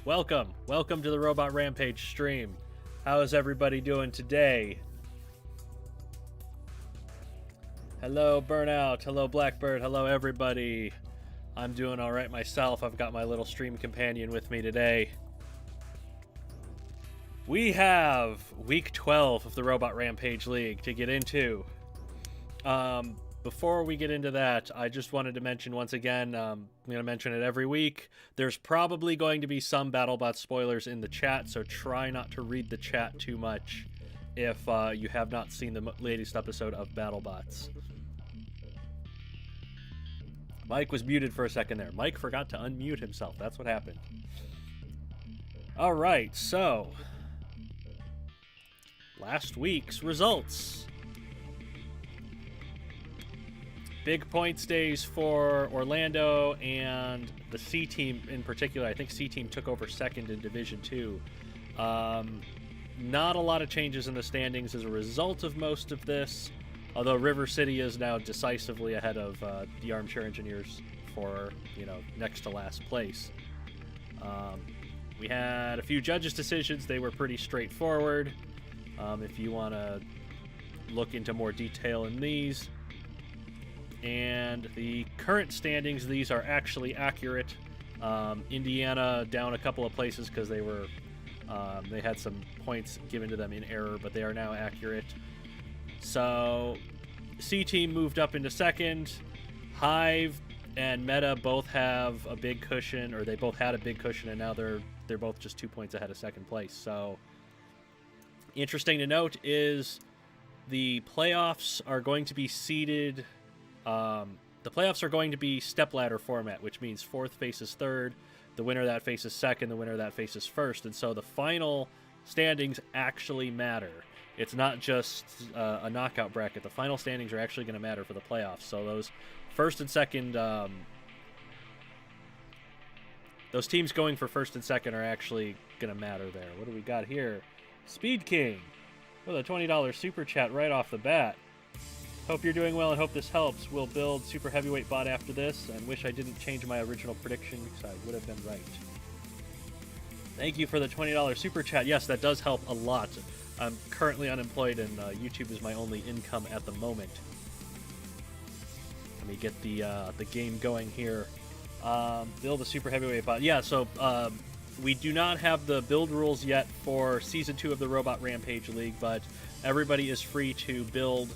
Welcome to the Robot Rampage stream. How is everybody doing today? Hello, Burnout. Hello, Blackbird. Hello, everybody. I'm doing all right myself. I've got my little stream companion with me today. We have week 12 of the Robot Rampage League to get into. Before we get into that, I just wanted to mention once again, I'm going to mention it every week, there's probably going to be some BattleBots spoilers in the chat, so try not to read the chat too much if you have not seen the latest episode of BattleBots. Mike was muted for a second there. Mike forgot to unmute himself. That's what happened. All right, so last week's results. Big points days for Orlando and the C team in particular. I think C team took over second in Division 2. Not a lot of changes in the standings as a result of most of this, although River City is now decisively ahead of the Armchair Engineers for, next to last place. We had a few judges' decisions. They were pretty straightforward. If you want to look into more detail in these. And the current standings, these are actually accurate. Indiana down a couple of places because they had some points given to them in error, but they are now accurate. So C team moved up into second. HIVE and Meta both have a big cushion, or they both had a big cushion, and now they're both just 2 points ahead of second place. So interesting to note is the playoffs are going to be seeded. The playoffs are going to be stepladder format, which means fourth faces third, the winner of that faces second, the winner of that faces first, and so the final standings actually matter. It's not just a knockout bracket. The final standings are actually going to matter for the playoffs. So those first and second, those teams going for first and second are actually going to matter there. What do we got here? Speed King with a $20 super chat right off the bat. Hope you're doing well and hope this helps. We'll build Super Heavyweight Bot after this and wish I didn't change my original prediction because I would have been right. Thank you for the $20 super chat. Yes, that does help a lot. I'm currently unemployed and YouTube is my only income at the moment. Let me get the game going here. Build a Super Heavyweight Bot. Yeah, so we do not have the build rules yet for Season 2 of the Robot Rampage League, but everybody is free to build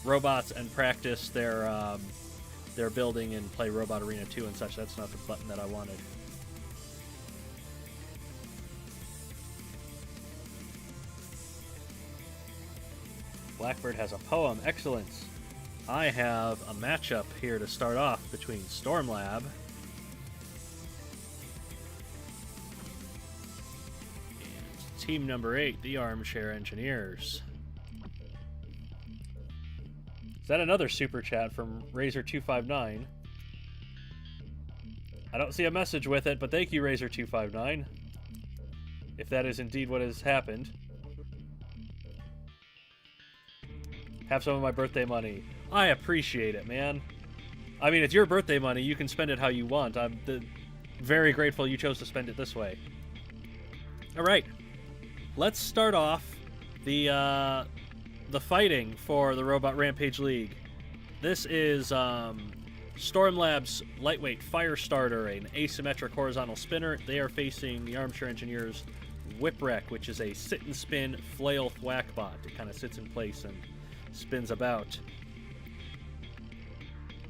robots and practice their building and play Robot Arena 2 and such. That's not the button that I wanted. Blackbird has a poem. Excellent. I have a matchup here to start off between Stormlab and team number 8, the Armchair Engineers. Is that another super chat from Razor259? I don't see a message with it, but thank you, Razor259. If that is indeed what has happened. Have some of my birthday money. I appreciate it, man. I mean, it's your birthday money. You can spend it how you want. I'm very grateful you chose to spend it this way. All right. Let's start off the fighting for the Robot Rampage League. This is Stormlab's lightweight fire starter, an asymmetric horizontal spinner. They are facing the Armchair Engineers' Whipwreck, which is a sit and spin flail thwack bot. It kind of sits in place and spins about.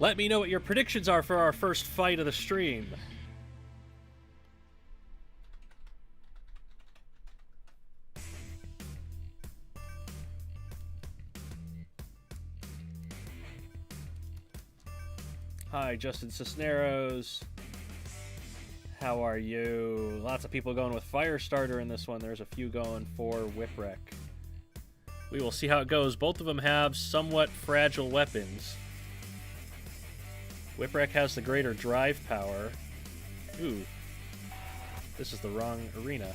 Let me know what your predictions are for our first fight of the stream. Hi, Justin Cisneros. How are you? Lots of people going with Firestarter in this one. There's a few going for Whipwreck. We will see how it goes. Both of them have somewhat fragile weapons. Whipwreck has the greater drive power. Ooh. This is the wrong arena.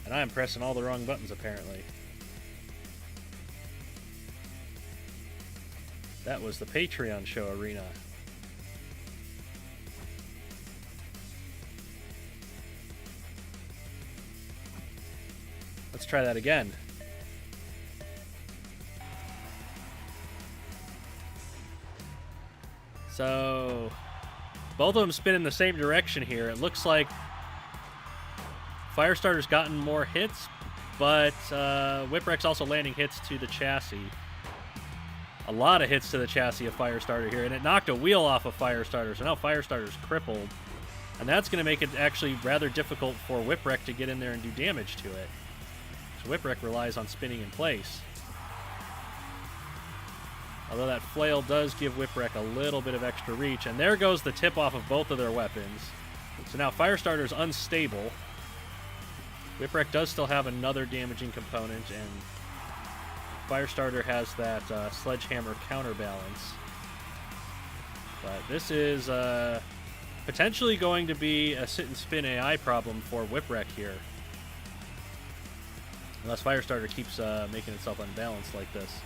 And I am pressing all the wrong buttons, apparently. That was the Patreon show arena. Let's try that again. So, both of them spin in the same direction here. It looks like Firestarter's gotten more hits, but Whipwreck's also landing hits to the chassis. A lot of hits to the chassis of Firestarter here, and it knocked a wheel off of Firestarter, so now Firestarter's crippled. And that's going to make it actually rather difficult for Whipwreck to get in there and do damage to it. So Whipwreck relies on spinning in place. Although that flail does give Whipwreck a little bit of extra reach. And there goes the tip off of both of their weapons. So now Firestarter's unstable. Whipwreck does still have another damaging component, and Firestarter has that sledgehammer counterbalance. But this is potentially going to be a sit-and-spin AI problem for Whipwreck here. Unless Firestarter keeps making itself unbalanced like this.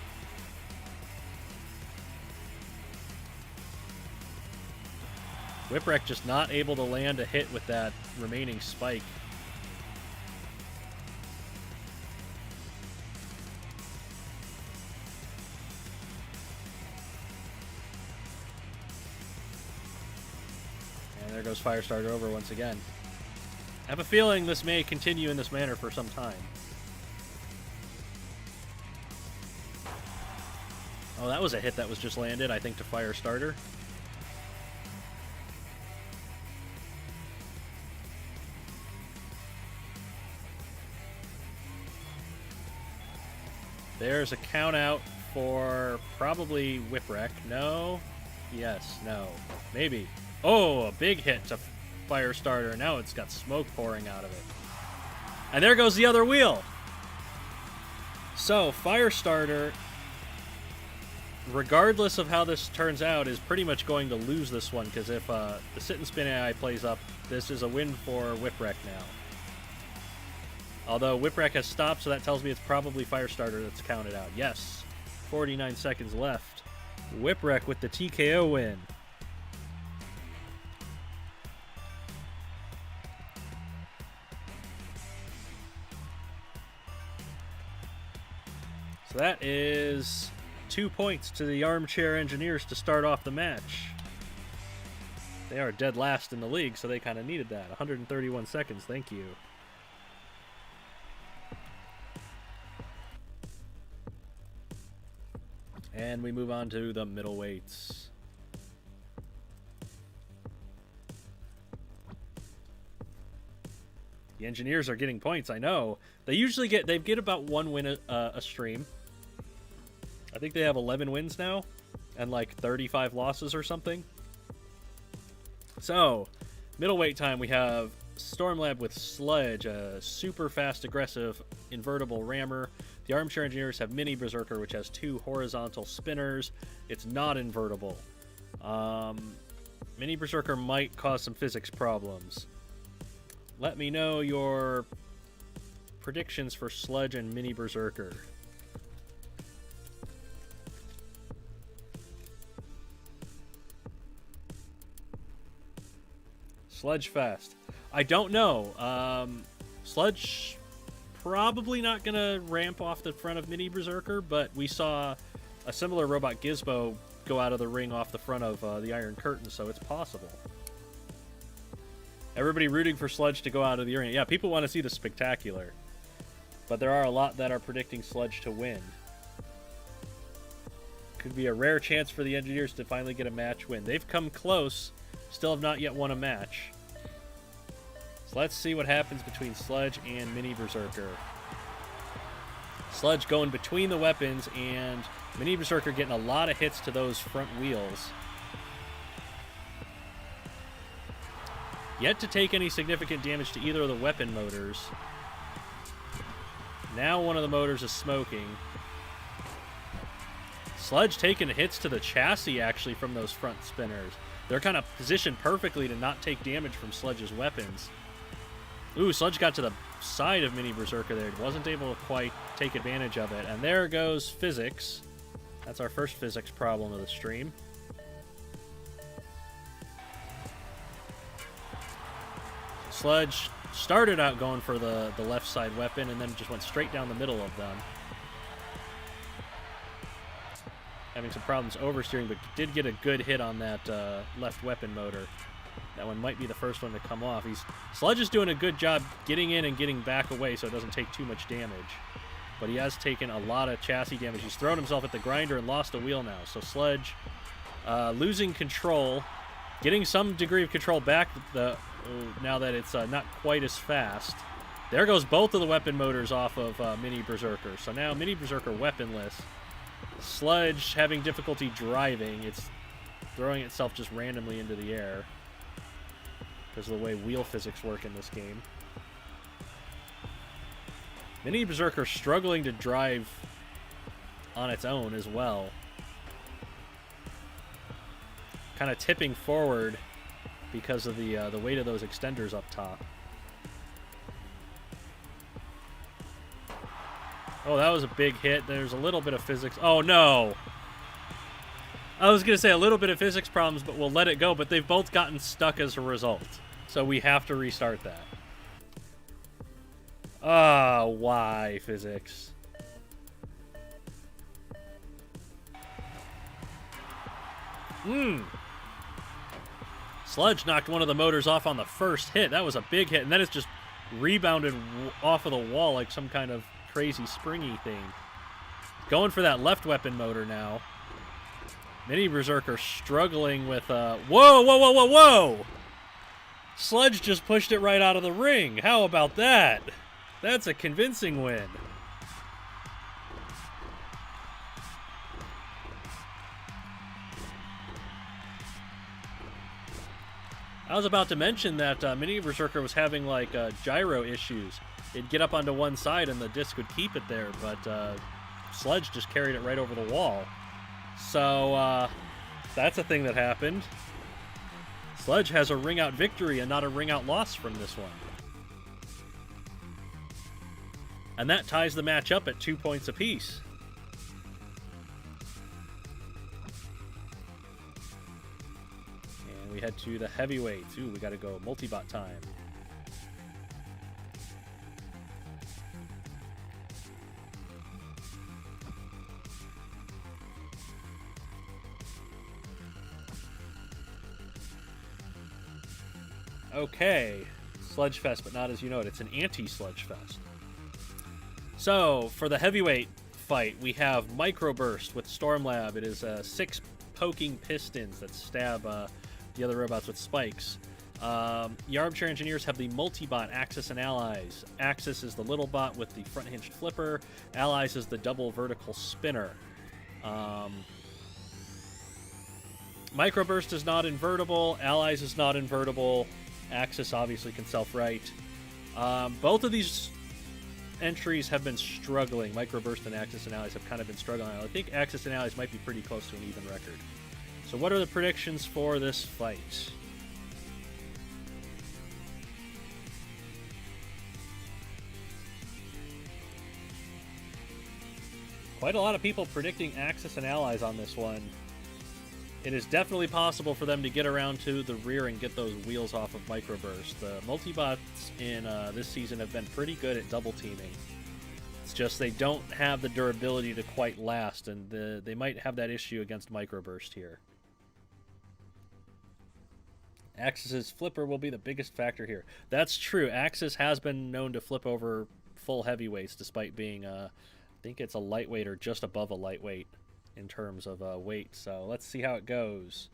Whipwreck just not able to land a hit with that remaining spike. And there goes Firestarter over once again. I have a feeling this may continue in this manner for some time. Oh, that was a hit that was just landed, I think, to Firestarter. There's a count out for probably Whipwreck. No. Yes. No. Maybe. Oh, a big hit to Firestarter. Now it's got smoke pouring out of it. And there goes the other wheel. So, Firestarter, regardless of how this turns out, is pretty much going to lose this one, because if the sit and spin AI plays up, this is a win for Whipwreck now. Although Whipwreck has stopped, so that tells me it's probably Firestarter that's counted out. Yes. 49 seconds left. Whipwreck with the TKO win. So that is 2 points to the Armchair Engineers to start off the match. They are dead last in the league, so they kind of needed that. 131 seconds. Thank you. And we move on to the middleweights. The Engineers are getting points, I know. They get about one win a stream. I think they have 11 wins now and like 35 losses or something. So, middleweight time, we have Stormlab with Sledge, a super fast, aggressive, invertible rammer. The Armchair Engineers have Mini Berserker, which has 2 horizontal spinners. It's not invertible. Mini Berserker might cause some physics problems. Let me know your predictions for Sledge and Mini Berserker. Sledge fast. I don't know. Sledge probably not going to ramp off the front of Mini Berserker, but we saw a similar robot Gizmo go out of the ring off the front of the Iron Curtain, so it's possible. Everybody rooting for Sledge to go out of the arena. Yeah, people want to see the spectacular, but there are a lot that are predicting Sledge to win. Could be a rare chance for the Engineers to finally get a match win. They've come close, still have not yet won a match. So let's see what happens between Sledge and Mini Berserker. Sledge going between the weapons, and Mini Berserker getting a lot of hits to those front wheels. Yet to take any significant damage to either of the weapon motors. Now one of the motors is smoking. Sledge taking hits to the chassis, actually, from those front spinners. They're kind of positioned perfectly to not take damage from Sledge's weapons. Ooh, Sledge got to the side of Mini Berserker there. Wasn't able to quite take advantage of it. And there goes physics. That's our first physics problem of the stream. Sludge started out going for the left side weapon and then just went straight down the middle of them. Having some problems oversteering, but did get a good hit on that left weapon motor. That one might be the first one to come off. Sludge is doing a good job getting in and getting back away so it doesn't take too much damage. But he has taken a lot of chassis damage. He's thrown himself at the grinder and lost a wheel now. So Sludge losing control, getting some degree of control back now that it's not quite as fast. There goes both of the weapon motors off of Mini Berserker. So now Mini Berserker weaponless. Sludge having difficulty driving. It's throwing itself just randomly into the air because of the way wheel physics work in this game. Mini Berserker struggling to drive on its own as well. Kind of tipping forward because of the weight of those extenders up top. Oh, that was a big hit. There's a little bit of physics. Oh, no. I was going to say a little bit of physics problems, but we'll let it go. But they've both gotten stuck as a result. So we have to restart that. Ah, why physics? Sludge knocked one of the motors off on the first hit. That was a big hit. And then it's just rebounded off of the wall like some kind of crazy springy thing. Going for that left weapon motor now. Mini Berserker struggling with whoa, whoa, whoa, whoa, whoa! Sludge just pushed it right out of the ring. How about that? That's a convincing win. I was about to mention that Mini Berserker was having like gyro issues. It'd get up onto one side and the disc would keep it there, but Sludge just carried it right over the wall. So that's a thing that happened. Sludge has a ring-out victory and not a ring-out loss from this one. And that ties the match up at 2 points apiece. And we head to the heavyweights. Ooh, we got to go multi-bot time. Okay, Sludgefest, but not as you know it. It's an anti-Sludgefest. So, for the heavyweight fight, we have Microburst with Stormlab. It is 6 poking pistons that stab the other robots with spikes. The Armchair Engineers have the multi-bot Axis and Allies. Axis is the little bot with the front-hinged flipper. Allies is the double vertical spinner. Microburst is not invertible. Allies is not invertible. Axis obviously can self-right. Both of these entries have been struggling. Microburst and Axis and Allies have kind of been struggling. I think Axis and Allies might be pretty close to an even record. So what are the predictions for this fight? Quite a lot of people predicting Axis and Allies on this one. It is definitely possible for them to get around to the rear and get those wheels off of Microburst. The multibots in this season have been pretty good at double teaming. It's just they don't have the durability to quite last, and they might have that issue against Microburst here. Axis's flipper will be the biggest factor here. That's true. Axis has been known to flip over full heavyweights despite being, I think it's a lightweight or just above a lightweight in terms of weight. So let's see how it goes.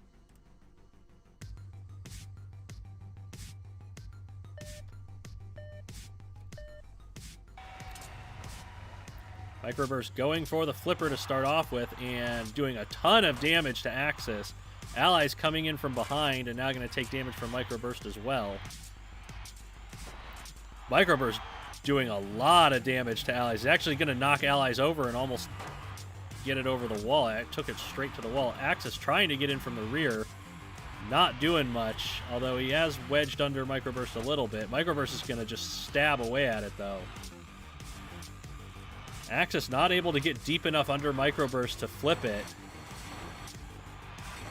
Microburst going for the flipper to start off with and doing a ton of damage to Axis. Allies coming in from behind and now going to take damage from Microburst as well. Microburst doing a lot of damage to Allies. He's actually going to knock Allies over and almost get it over the wall. I took it straight to the wall. Axis trying to get in from the rear. Not doing much, although he has wedged under Microburst a little bit. Microburst is going to just stab away at it, though. Axis not able to get deep enough under Microburst to flip it.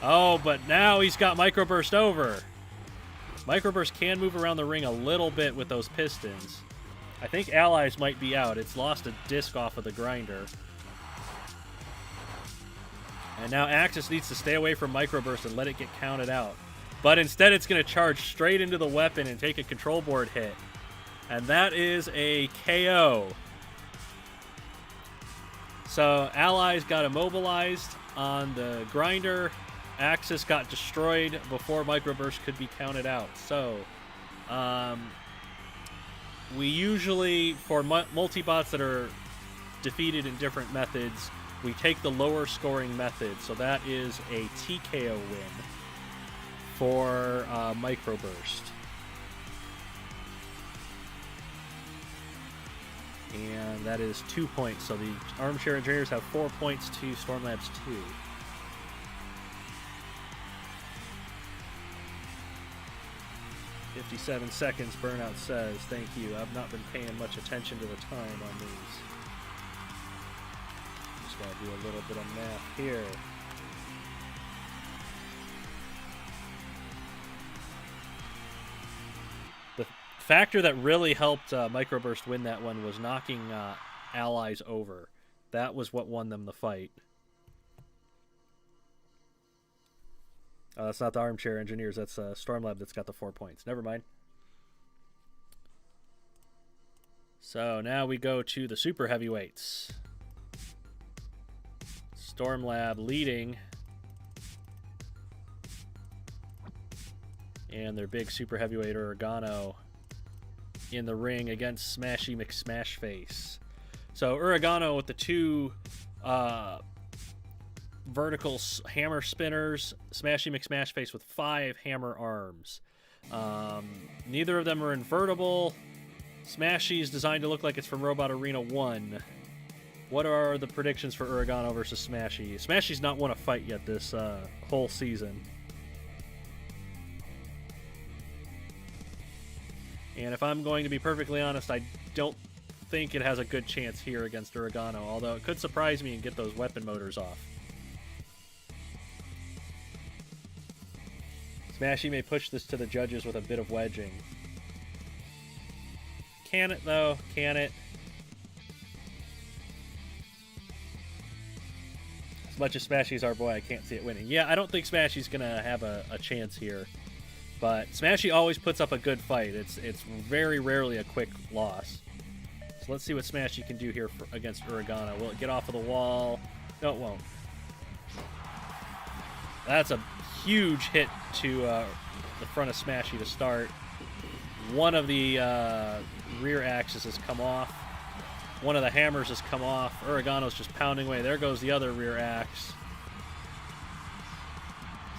Oh, but now he's got Microburst over. Microburst can move around the ring a little bit with those pistons. I think Allies might be out. It's lost a disc off of the grinder. And now Axis needs to stay away from Microburst and let it get counted out. But instead it's going to charge straight into the weapon and take a control board hit. And that is a KO. So Allies got immobilized on the grinder. Axis got destroyed before Microburst could be counted out. So, we usually, for multi-bots that are defeated in different methods, we take the lower scoring method. So that is a TKO win for Microburst. And that is 2 points. So the Armchair Engineers have 4 points to Stormlab's 2. "57 seconds," Burnout says. Thank you. I've not been paying much attention to the time on these. Just gotta do a little bit of math here. The factor that really helped Microburst win that one was knocking Allies over. That was what won them the fight. Oh, that's not the Armchair Engineers. That's Stormlab that's got the 4 points. Never mind. So now we go to the super heavyweights. Stormlab leading. And their big super heavyweight Oregano in the ring against Smashy McSmashface. So Oregano with the two vertical hammer spinners, Smashy McSmashface with 5 hammer arms. Neither of them are invertible. Smashy is designed to look like it's from Robot Arena 1. What are the predictions for Oregano versus Smashy? Smashy's not won a fight yet this whole season. And if I'm going to be perfectly honest, I don't think it has a good chance here against Oregano, although it could surprise me and get those weapon motors off. Smashy may push this to the judges with a bit of wedging. Can it, though? Can it? As much as Smashy's our boy, I can't see it winning. Yeah, I don't think Smashy's going to have a chance here. But Smashy always puts up a good fight. It's very rarely a quick loss. So let's see what Smashy can do here against Oregano. Will it get off of the wall? No, it won't. That's a huge hit to the front of Smashy to start. One of the rear axes has come off. One of the hammers has come off. Oregano's just pounding away. There goes the other rear axe.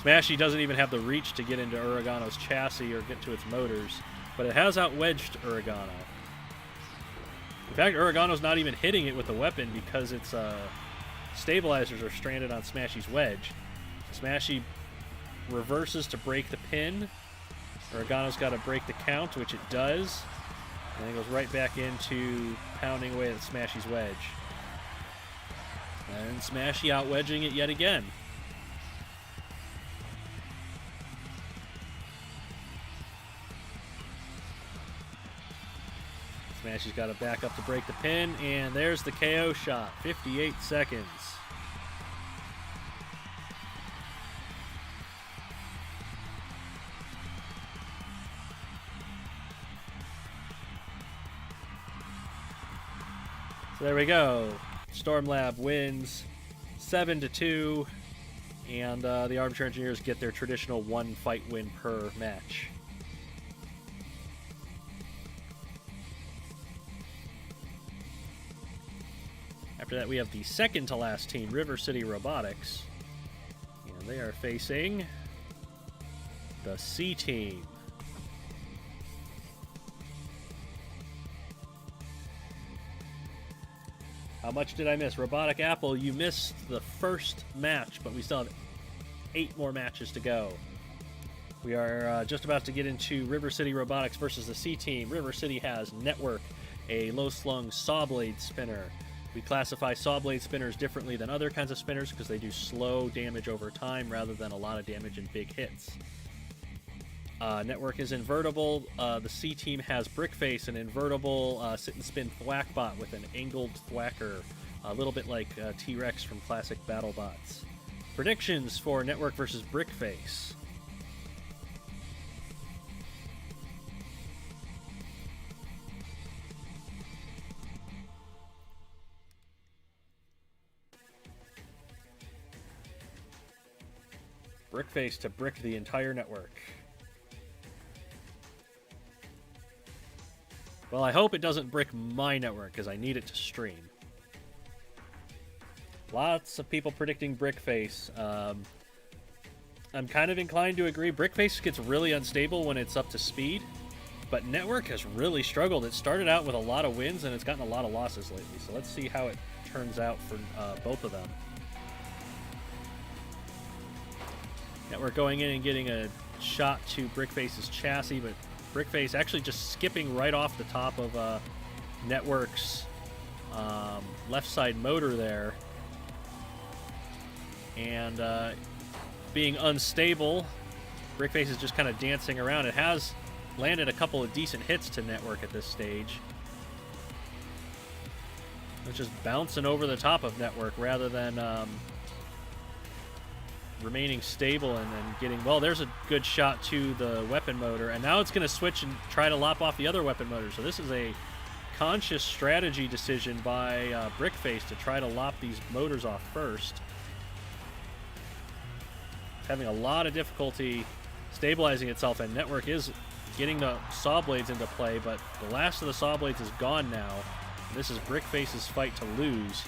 Smashy doesn't even have the reach to get into Oregano's chassis or get to its motors, but it has out-wedged Oregano. In fact, Oregano's not even hitting it with the weapon because its stabilizers are stranded on Smashy's wedge. Smashy reverses to break the pin. Oregano's got to break the count, which it does. And then goes right back into pounding away at Smashy's wedge. And Smashy out-wedging it yet again. Smashy's got to back up to break the pin, and there's the KO shot. 58 seconds. So there we go. Stormlab wins 7-2, and the Armchair Engineers get their traditional 1 fight win per match. After that, we have the second to last team, River City Robotics, and they are facing the C team. How much did I miss? Robotic Apple, you missed the first match, but we still have 8 more matches to go. We are just about to get into River City Robotics versus the C team. River City has Network, a low-slung saw blade spinner. We classify saw blade spinners differently than other kinds of spinners because they do slow damage over time rather than a lot of damage in big hits. Network is invertible. The C team has Brickface, an invertible sit and spin thwackbot with an angled thwacker, a little bit like T-Rex from classic BattleBots. Predictions for Network versus Brickface. Brickface to brick the entire network. Well, I hope it doesn't brick my network, because I need it to stream. Lots of people predicting Brickface. I'm kind of inclined to agree. Brickface gets really unstable when it's up to speed, but Network has really struggled. It started out with a lot of wins, and it's gotten a lot of losses lately. So let's see how it turns out for both of them. Network going in and getting a shot to Brickface's chassis, but Brickface actually just skipping right off the top of Network's left side motor there. And being unstable, Brickface is just kind of dancing around. It has landed a couple of decent hits to Network at this stage. It's just bouncing over the top of Network rather than remaining stable and then getting... Well, there's a good shot to the weapon motor, and now it's going to switch and try to lop off the other weapon motor. So this is a conscious strategy decision by Brickface to try to lop these motors off first. It's having a lot of difficulty stabilizing itself, and Network is getting the saw blades into play, but the last of the saw blades is gone now. This is Brickface's fight to lose.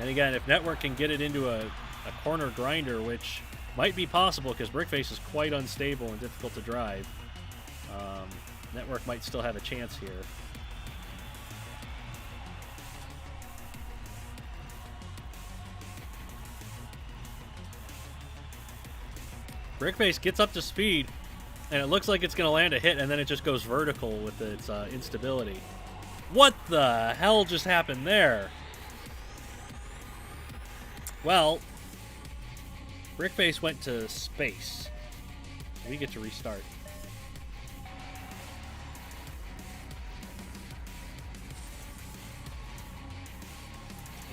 And again, if Network can get it into a corner grinder, which might be possible because Brickface is quite unstable and difficult to drive, Network might still have a chance here. Brickface gets up to speed, and it looks like it's going to land a hit, and then it just goes vertical with its instability. What the hell just happened there? Well, Brickface went to space. We get to restart.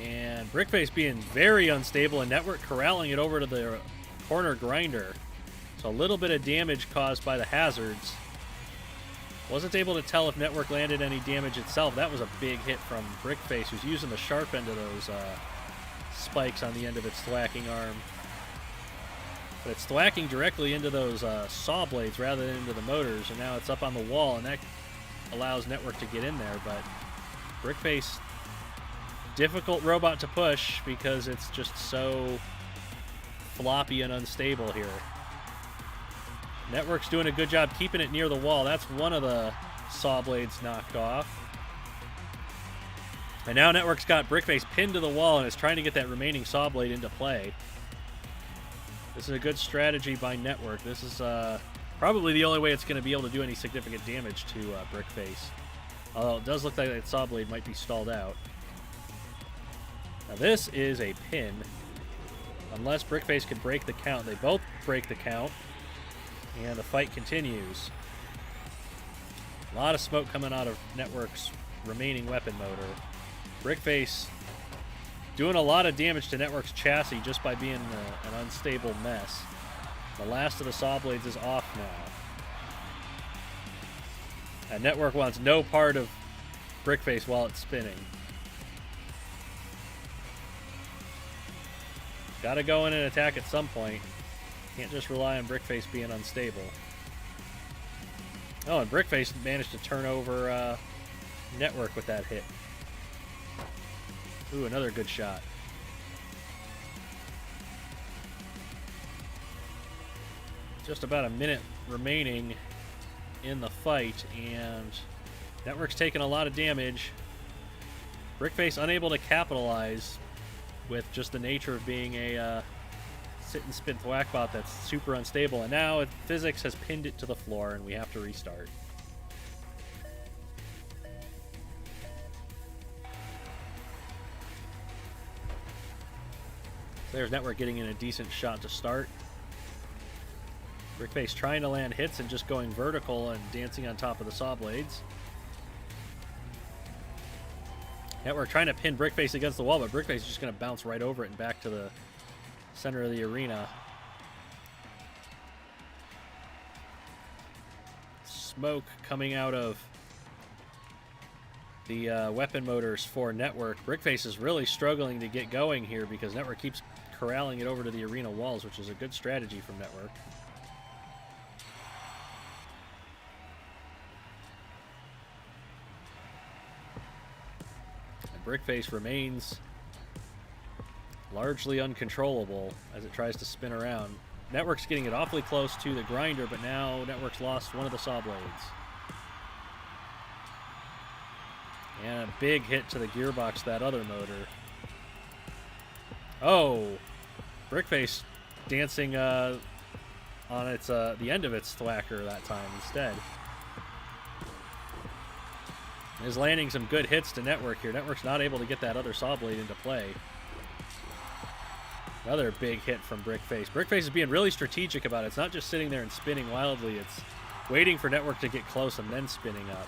And Brickface being very unstable and Network corralling it over to the corner grinder. So a little bit of damage caused by the hazards. Wasn't able to tell if Network landed any damage itself. That was a big hit from Brickface, who's using the sharp end of those spikes on the end of its thwacking arm. But it's thwacking directly into those saw blades rather than into the motors, and now it's up on the wall, and that allows Network to get in there. But Brickface, difficult robot to push because it's just so floppy and unstable here. Network's doing a good job keeping it near the wall. That's one of the saw blades knocked off. And now Network's got Brickface pinned to the wall and is trying to get that remaining saw blade into play. This is a good strategy by Network. This is probably the only way it's going to be able to do any significant damage to Brickface. Although it does look like that saw blade might be stalled out. Now this is a pin. Unless Brickface can break the count. They both break the count. And the fight continues. A lot of smoke coming out of Network's remaining weapon motor. Brickface doing a lot of damage to Network's chassis just by being an unstable mess. The last of the saw blades is off now. And Network wants no part of Brickface while it's spinning. Gotta go in and attack at some point. Can't just rely on Brickface being unstable. Oh, and Brickface managed to turn over Network with that hit. Ooh, another good shot. Just about a minute remaining in the fight, and Network's taking a lot of damage. Brickface unable to capitalize with just the nature of being a sit and spin thwackbot that's super unstable, and now physics has pinned it to the floor and we have to restart. So there's Network getting in a decent shot to start. Brickface trying to land hits and just going vertical and dancing on top of the saw blades. Network trying to pin Brickface against the wall, but Brickface is just going to bounce right over it and back to the center of the arena. Smoke coming out of the weapon motors for Network. Brickface is really struggling to get going here because Network keeps corralling it over to the arena walls, which is a good strategy from Network. And Brickface remains largely uncontrollable as it tries to spin around. Network's getting it awfully close to the grinder, but now Network's lost one of the saw blades. And a big hit to the gearbox, that other motor. Oh, Brickface dancing on its the end of its thwacker that time instead. Is landing some good hits to Network here. Network's not able to get that other saw blade into play. Another big hit from Brickface. Brickface is being really strategic about it. It's not just sitting there and spinning wildly. It's waiting for Network to get close and then spinning up.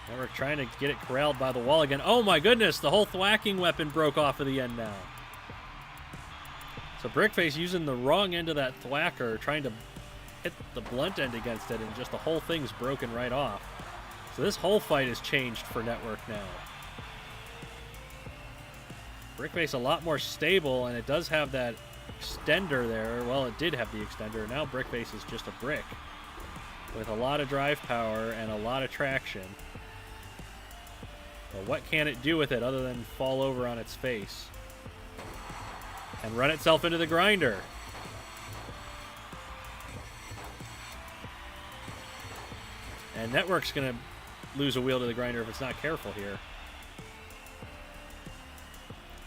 Network trying to get it corralled by the wall again. Oh my goodness, the whole thwacking weapon broke off of the end now. So Brickface using the wrong end of that thwacker, trying to hit the blunt end against it, and just the whole thing's broken right off. So this whole fight has changed for Network now. Brickface a lot more stable, and it does have that extender there. Well, it did have the extender. Now Brickface is just a brick with a lot of drive power and a lot of traction. But what can it do with it other than fall over on its face and run itself into the grinder? And Network's going to lose a wheel to the grinder if it's not careful here.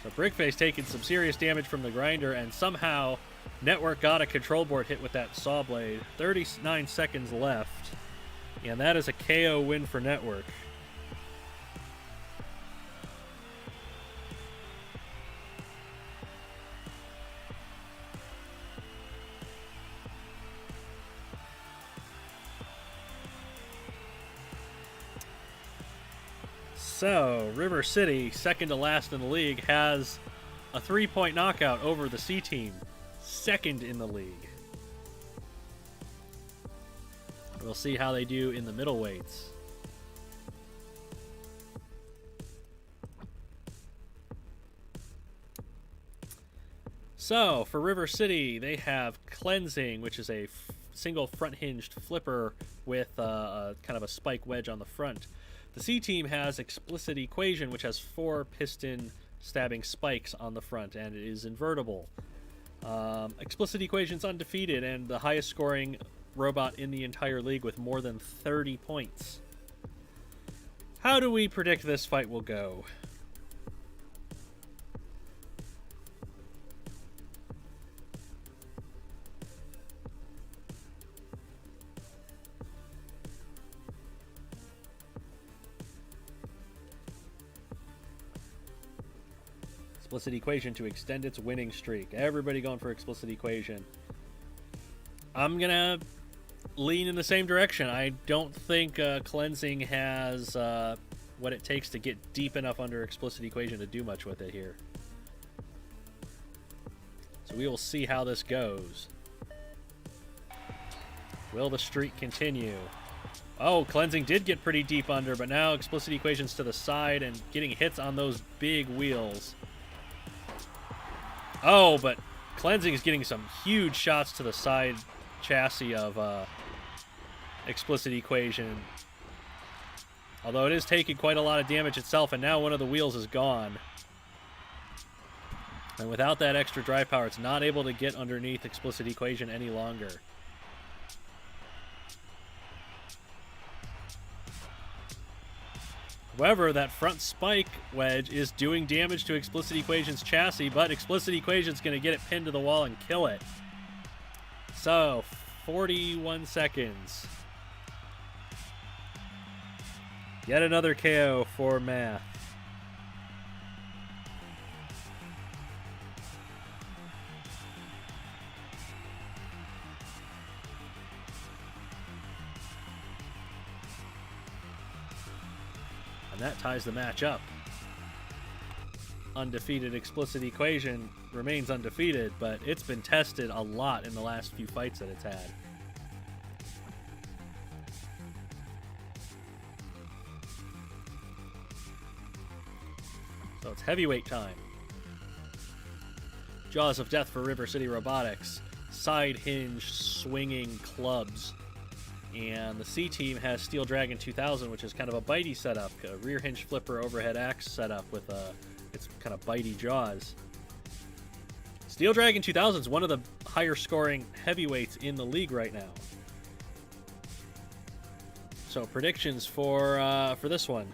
So Brickface taking some serious damage from the grinder, and somehow Network got a control board hit with that saw blade. 39 seconds left, and that is a KO win for Network. So, River City, second to last in the league, has a 3-point knockout over the C team, second in the league. We'll see how they do in the middleweights. So, for River City, they have Cleansing, which is a single front-hinged flipper with kind of a spike wedge on the front. The C team has Explicit Equation, which has 4 piston stabbing spikes on the front, and it is invertible. Explicit Equation's undefeated and the highest scoring robot in the entire league with more than 30 points. How do we predict this fight will go? Explicit Equation to extend its winning streak. Everybody going for Explicit Equation. I'm going to lean in the same direction. I don't think Cleansing has what it takes to get deep enough under Explicit Equation to do much with it here. So we will see how this goes. Will the streak continue? Oh, Cleansing did get pretty deep under, but now Explicit Equation's to the side and getting hits on those big wheels. Oh, but Cleansing is getting some huge shots to the side chassis of Explicit Equation. Although it is taking quite a lot of damage itself, and now one of the wheels is gone. And without that extra drive power, it's not able to get underneath Explicit Equation any longer. However, that front spike wedge is doing damage to Explicit Equation's chassis, but Explicit Equation's going to get it pinned to the wall and kill it. So, 41 seconds. Yet another KO for Math. that ties the match up. Undefeated Explicit Equation remains undefeated, but it's been tested a lot in the last few fights that it's had. So it's heavyweight time. Jaws of Death for River City Robotics. Side hinge swinging clubs. And the C team has Steel Dragon 2000, which is kind of a bitey setup. A rear hinge flipper overhead axe setup with its kind of bitey jaws. Steel Dragon 2000 is one of the higher scoring heavyweights in the league right now. So predictions for this one.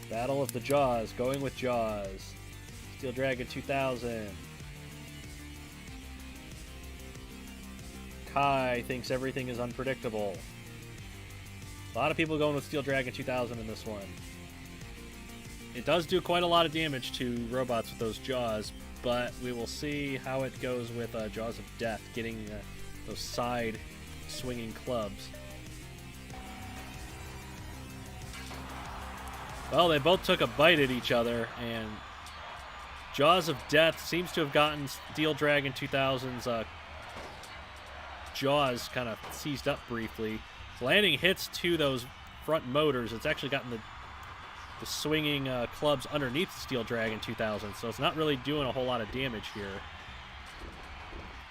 Battle of the Jaws, going with Jaws. Steel Dragon 2000. Kai thinks everything is unpredictable. A lot of people going with Steel Dragon 2000 in this one. It does do quite a lot of damage to robots with those jaws, but we will see how it goes with Jaws of Death, getting those side swinging clubs. Well, they both took a bite at each other, and Jaws of Death seems to have gotten Steel Dragon 2000's jaws kind of seized up briefly. It's landing hits to those front motors. It's actually gotten the swinging clubs underneath Steel Dragon 2000, so it's not really doing a whole lot of damage here.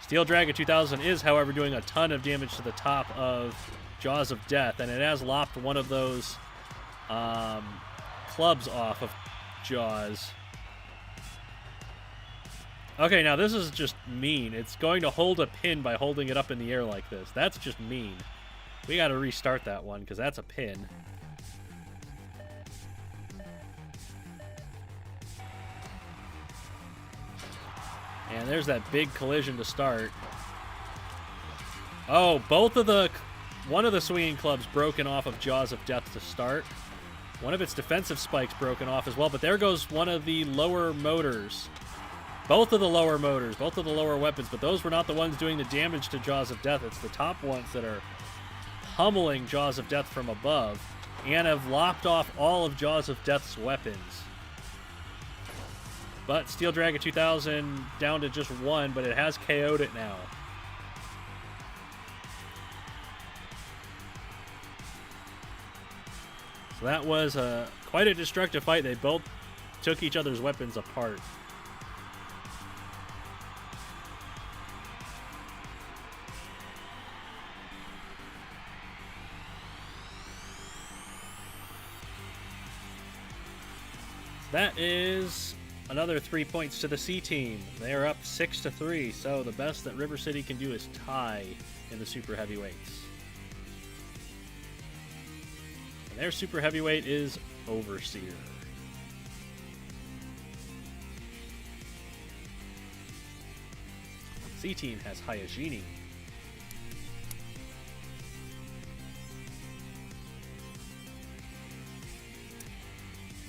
Steel Dragon 2000 is, however, doing a ton of damage to the top of Jaws of Death, and it has lopped one of those clubs off of Jaws. Okay, now this is just mean. It's going to hold a pin by holding it up in the air like this. That's just mean. We got to restart that one because that's a pin. And there's that big collision to start. Oh, one of the swinging clubs broken off of Jaws of Death to start. One of its defensive spikes broken off as well, but there goes one of the lower motors. Both of the lower motors, both of the lower weapons, but those were not the ones doing the damage to Jaws of Death. It's the top ones that are pummeling Jaws of Death from above and have lopped off all of Jaws of Death's weapons. But Steel Dragon 2000 down to just one, but it has KO'd it now. So that was quite a destructive fight. They both took each other's weapons apart. That is another 3 points to the C team. They are up 6-3, so the best that River City can do is tie in the super heavyweights. And their super heavyweight is Overseer. C team has Hyogini.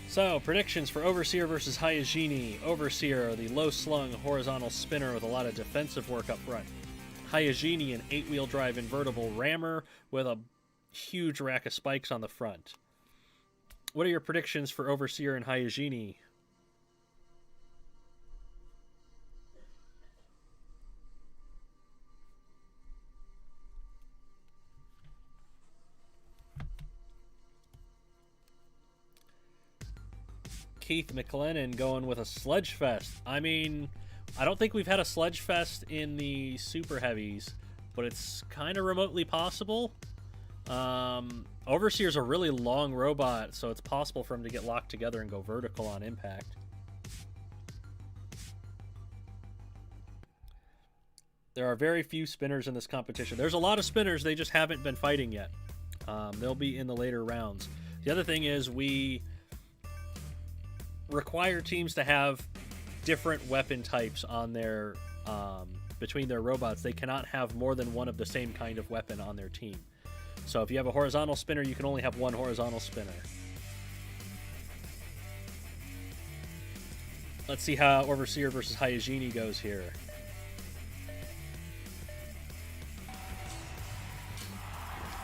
So, predictions for Overseer versus Hyogini. Overseer, the low-slung horizontal spinner with a lot of defensive work up front. Hyogini, an 8-wheel drive invertible rammer with a huge rack of spikes on the front. What are your predictions for Overseer and Hyogini? Keith McLennan going with a Sledge Fest. I mean, I don't think we've had a Sledge Fest in the Super Heavies, but it's kind of remotely possible. Overseer's a really long robot, so it's possible for him to get locked together and go vertical on impact. There are very few spinners in this competition. There's a lot of spinners, they just haven't been fighting yet. They'll be in the later rounds. The other thing is we require teams to have different weapon types on their between their robots. They cannot have more than one of the same kind of weapon on their team. So if you have a horizontal spinner, you can only have one horizontal spinner. Let's see how Overseer versus Hygiene goes here.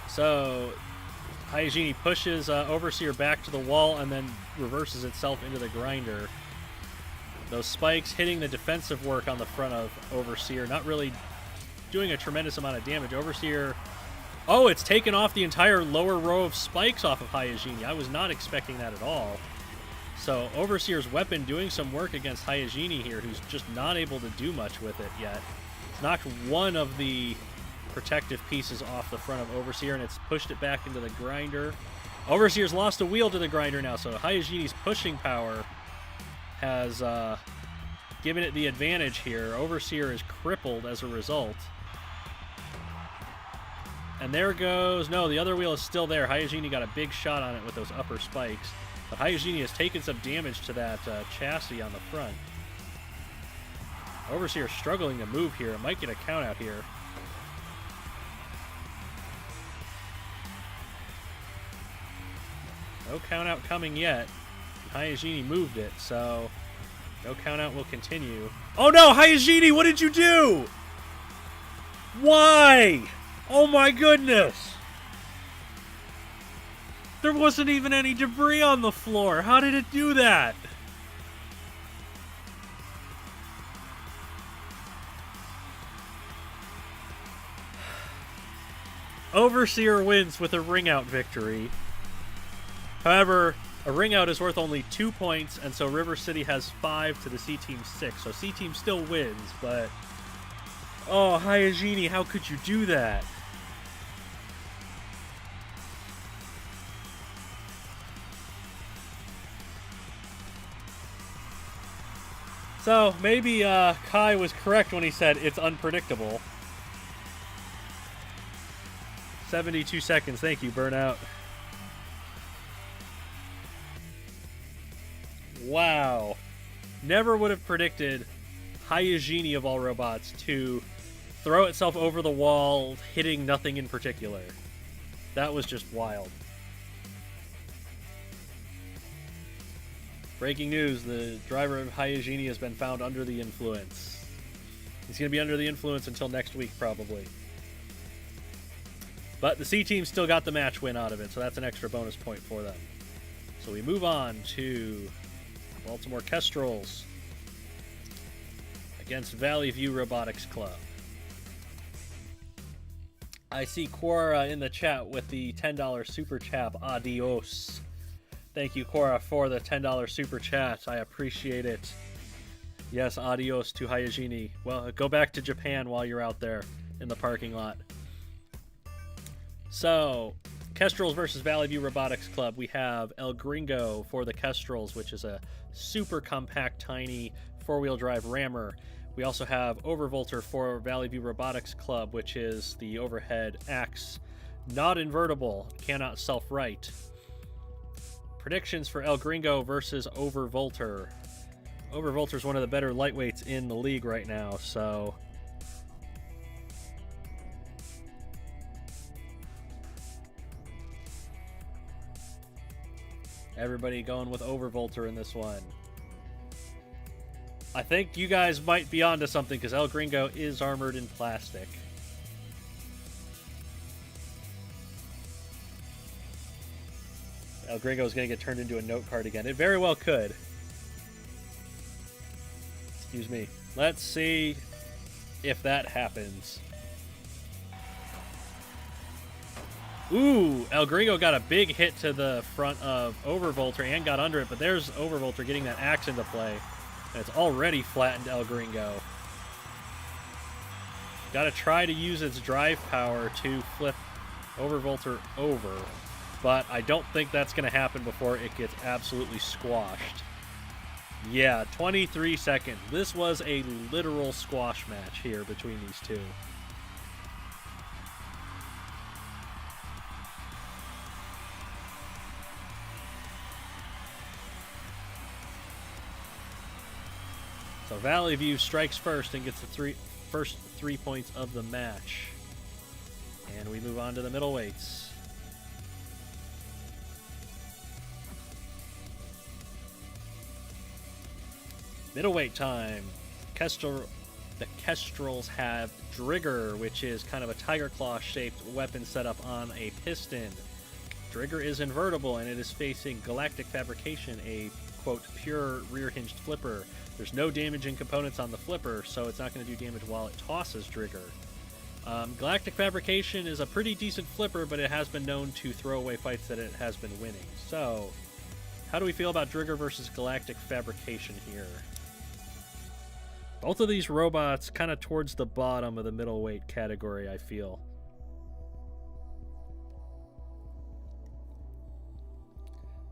So, Hygiene pushes Overseer back to the wall and then reverses itself into the grinder. Those spikes hitting the defensive work on the front of Overseer, not really doing a tremendous amount of damage. Overseer, oh, it's taken off the entire lower row of spikes off of Hygiene. I was not expecting that at all. So Overseer's weapon doing some work against Hygiene here, who's just not able to do much with it yet. It's knocked one of the protective pieces off the front of Overseer, and it's pushed it back into the grinder. Overseer's lost a wheel to the grinder now, so Hygiene's pushing power has given it the advantage here. Overseer is crippled as a result. And there goes... No, the other wheel is still there. Hygiene got a big shot on it with those upper spikes. But Hygiene has taken some damage to that chassis on the front. Overseer struggling to move here. It might get a count out here. No count out coming yet. Hygiene moved it, so no count out will continue. Oh no, Hygiene, what did you do? Why? Oh my goodness! There wasn't even any debris on the floor. How did it do that? Overseer wins with a ring-out victory. However, a ring-out is worth only 2 points, and so River City has 5 to the C-Team 6. So C-Team still wins, but... Oh, Hygiene, how could you do that? So, maybe Kai was correct when he said it's unpredictable. 72 seconds. Thank you, Burnout. Wow. Never would have predicted Hygiene of all robots to throw itself over the wall, hitting nothing in particular. That was just wild. Breaking news, the driver of Hygiene has been found under the influence. He's going to be under the influence until next week, probably. But the C-Team still got the match win out of it, so that's an extra bonus point for them. So we move on to Baltimore Kestrels against Valley View Robotics Club. I see Quora in the chat with the $10 super chat. Adios. Thank you, Quora, for the $10 super chat. I appreciate it. Yes, adios to Hygiene. Well, go back to Japan while you're out there in the parking lot. So, Kestrels versus Valley View Robotics Club. We have El Gringo for the Kestrels, which is a super compact, tiny four-wheel drive rammer. We also have Overvolter for Valley View Robotics Club, which is the overhead axe. Not invertible, cannot self-right. Predictions for El Gringo versus Overvolter. Overvolter is one of the better lightweights in the league right now, so... Everybody going with Overvolter in this one. I think you guys might be onto something, because El Gringo is armored in plastic. El Gringo is going to get turned into a note card again. It very well could. Excuse me. Let's see if that happens. Ooh, El Gringo got a big hit to the front of Overvolter and got under it, but there's Overvolter getting that axe into play. And it's already flattened El Gringo. Got to try to use its drive power to flip Overvolter over. But I don't think that's going to happen before it gets absolutely squashed. Yeah, 23 seconds. This was a literal squash match here between these two. So Valley View strikes first and gets the first 3 points of the match. And we move on to the middleweights. Middleweight time. The Kestrels have Drigger, which is kind of a tiger claw shaped weapon set up on a piston. Drigger is invertible and it is facing Galactic Fabrication, a quote pure rear hinged flipper. There's no damaging components on the flipper, so it's not going to do damage while it tosses Drigger. Galactic Fabrication is a pretty decent flipper, but it has been known to throw away fights that it has been winning. So, how do we feel about Drigger versus Galactic Fabrication here? Both of these robots kind of towards the bottom of the middleweight category, I feel.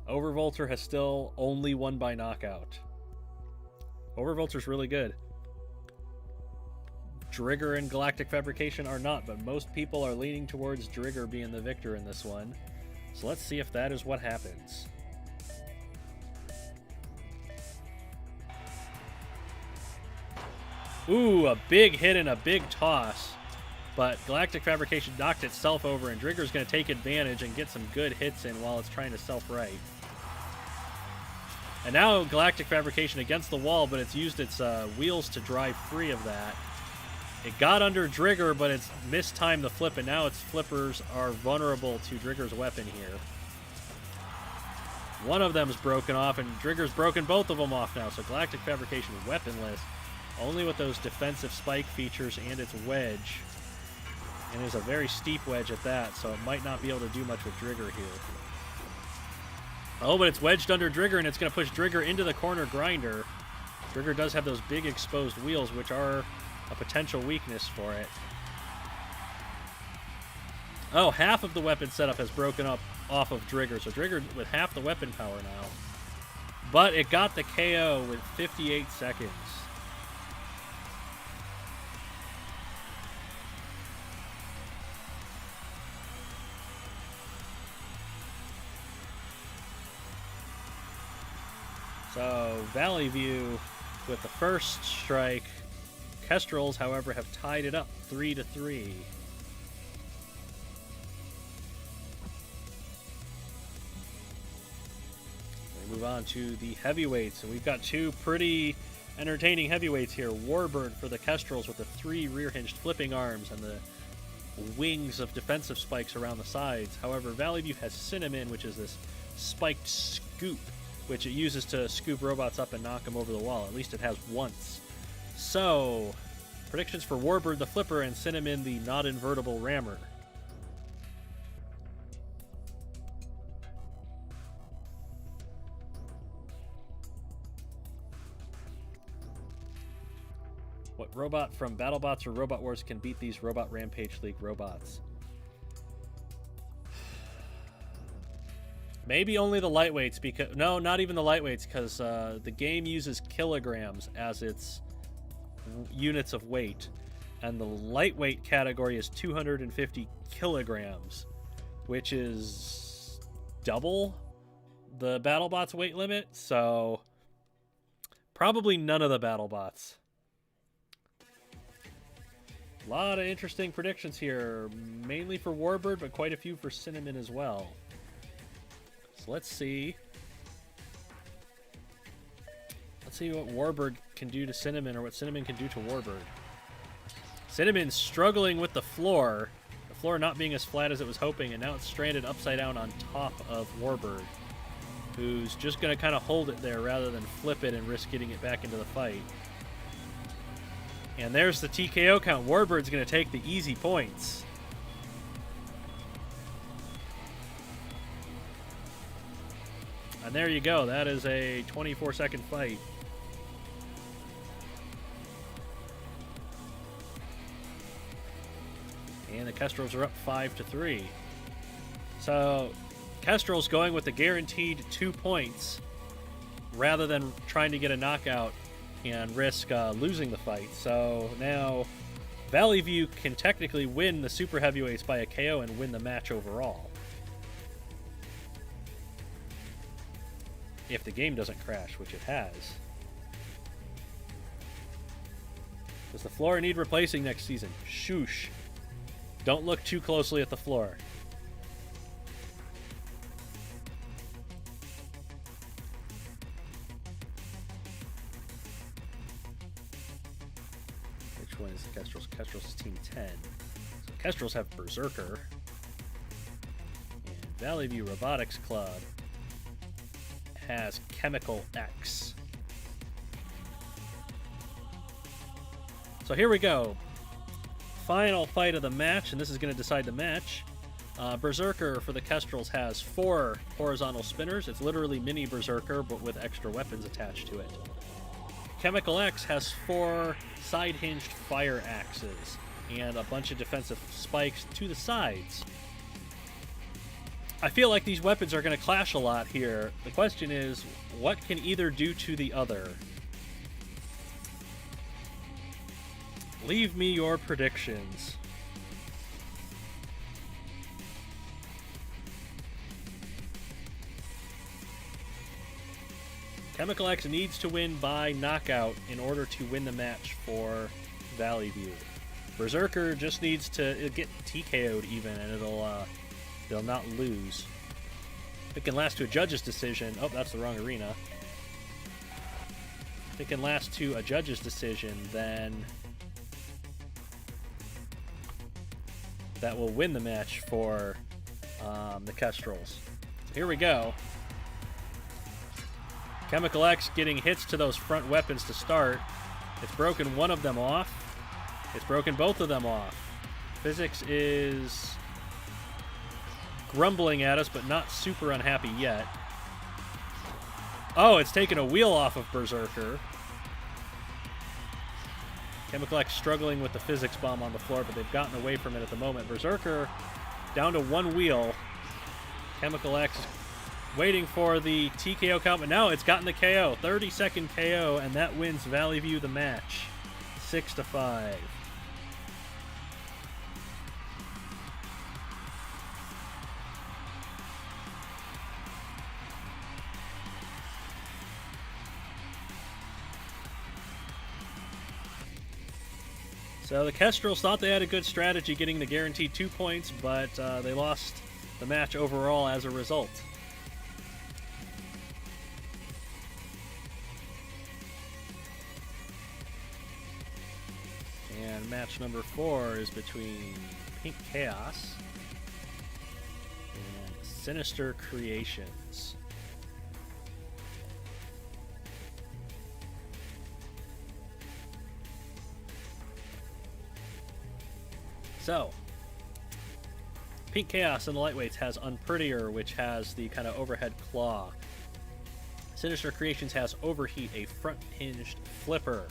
Overvolter has still only won by knockout. Overvolter's really good. Drigger and Galactic Fabrication are not, but most people are leaning towards Drigger being the victor in this one. So let's see if that is what happens. Ooh, a big hit and a big toss. But Galactic Fabrication knocked itself over, and Drigger's going to take advantage and get some good hits in while it's trying to self-right. And now Galactic Fabrication against the wall, but it's used its wheels to drive free of that. It got under Drigger, but it's mistimed the flip, and now its flippers are vulnerable to Drigger's weapon here. One of them's broken off, and Drigger's broken both of them off now, so Galactic Fabrication weaponless. Only with those defensive spike features and its wedge. And it's a very steep wedge at that, so it might not be able to do much with Drigger here. Oh, but it's wedged under Drigger, and it's going to push Drigger into the corner grinder. Drigger does have those big exposed wheels, which are a potential weakness for it. Oh, half of the weapon setup has broken up off of Drigger, so Drigger with half the weapon power now. But it got the KO with 58 seconds. So, Valley View with the first strike. Kestrels, however, have tied it up 3-3. We move on to the heavyweights, and we've got two pretty entertaining heavyweights here. Warbird for the Kestrels with the 3 rear-hinged flipping arms and the wings of defensive spikes around the sides. However, Valley View has Cinnamon, which is this spiked scoop, which it uses to scoop robots up and knock them over the wall. At least it has once. So, predictions for Warbird the Flipper and Cinnamon the not invertible rammer. What robot from BattleBots or Robot Wars can beat these Robot Rampage League robots? Maybe only the lightweights, because no, not even the lightweights, because the game uses kilograms as its units of weight, and the lightweight category is 250 kilograms, which is double the BattleBots weight limit. So probably none of the BattleBots. A lot of interesting predictions here, mainly for Warbird, but quite a few for Cinnamon as well. Let's see. Let's see what Warbird can do to Cinnamon, or what Cinnamon can do to Warbird. Cinnamon's struggling with the floor not being as flat as it was hoping, and now it's stranded upside down on top of Warbird, who's just going to kind of hold it there rather than flip it and risk getting it back into the fight. And there's the TKO count. Warbird's going to take the easy points. And there you go. That is a 24-second fight. And the Kestrels are up 5-3. So, Kestrels going with the guaranteed 2 points rather than trying to get a knockout and risk losing the fight. So now Valley View can technically win the Super Heavyweights by a KO and win the match overall. If the game doesn't crash, which it has. Does the floor need replacing next season? Shoosh. Don't look too closely at the floor. Which one is the Kestrels? Kestrels is Team 10. So Kestrels have Berserker. And Valley View Robotics Club has ChemicalX. So here we go. Final fight of the match, and this is going to decide the match. Berserker for the Kestrels has 4 horizontal spinners. It's literally mini Berserker, but with extra weapons attached to it. ChemicalX has 4 side-hinged fire axes and a bunch of defensive spikes to the sides. I feel like these weapons are going to clash a lot here. The question is, what can either do to the other? Leave me your predictions. ChemicalX needs to win by knockout in order to win the match for Valley View. Berserker just needs to get TKO'd even, and they'll not lose. If it can last to a judge's decision. Oh, that's the wrong arena. If it can last to a judge's decision, then that will win the match for the Kestrels. So here we go. ChemicalX getting hits to those front weapons to start. It's broken one of them off. It's broken both of them off. Physics is grumbling at us, but not super unhappy yet. Oh, it's taken a wheel off of Berserker. ChemicalX struggling with the physics bomb on the floor, but they've gotten away from it at the moment. Berserker down to 1 wheel. ChemicalX waiting for the TKO count, but now it's gotten the KO. 30-second KO, and that wins Valley View the match. 6-5. So the Kestrels thought they had a good strategy getting the guaranteed 2 points, but they lost the match overall as a result. And match number 4 is between Pink Chaos and Sinister Creations. So, Pink Chaos in the lightweights has Unprettier, which has the kind of overhead claw. Sinister Creations has Overheat, a front-hinged flipper.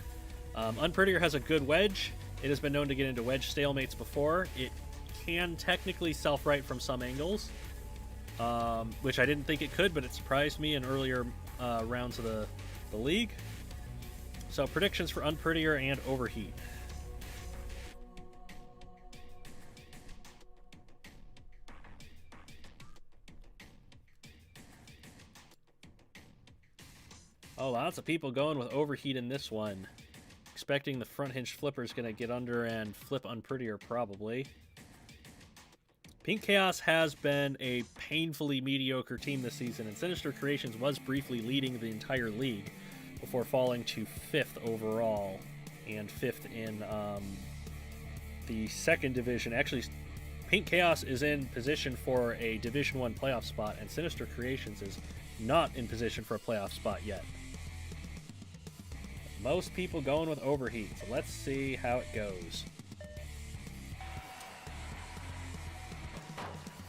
Unprettier has a good wedge. It has been known to get into wedge stalemates before. It can technically self-right from some angles, which I didn't think it could, but it surprised me in earlier rounds of the league. So predictions for Unprettier and Overheat. Oh, lots of people going with Overheat in this one. Expecting the front hinge flipper is going to get under and flip Unprettier probably. Pink Chaos has been a painfully mediocre team this season, and Sinister Creations was briefly leading the entire league before falling to 5th overall and 5th in the second division. Actually, Pink Chaos is in position for a Division 1 playoff spot, and Sinister Creations is not in position for a playoff spot yet. Most people going with Overheat, so let's see how it goes.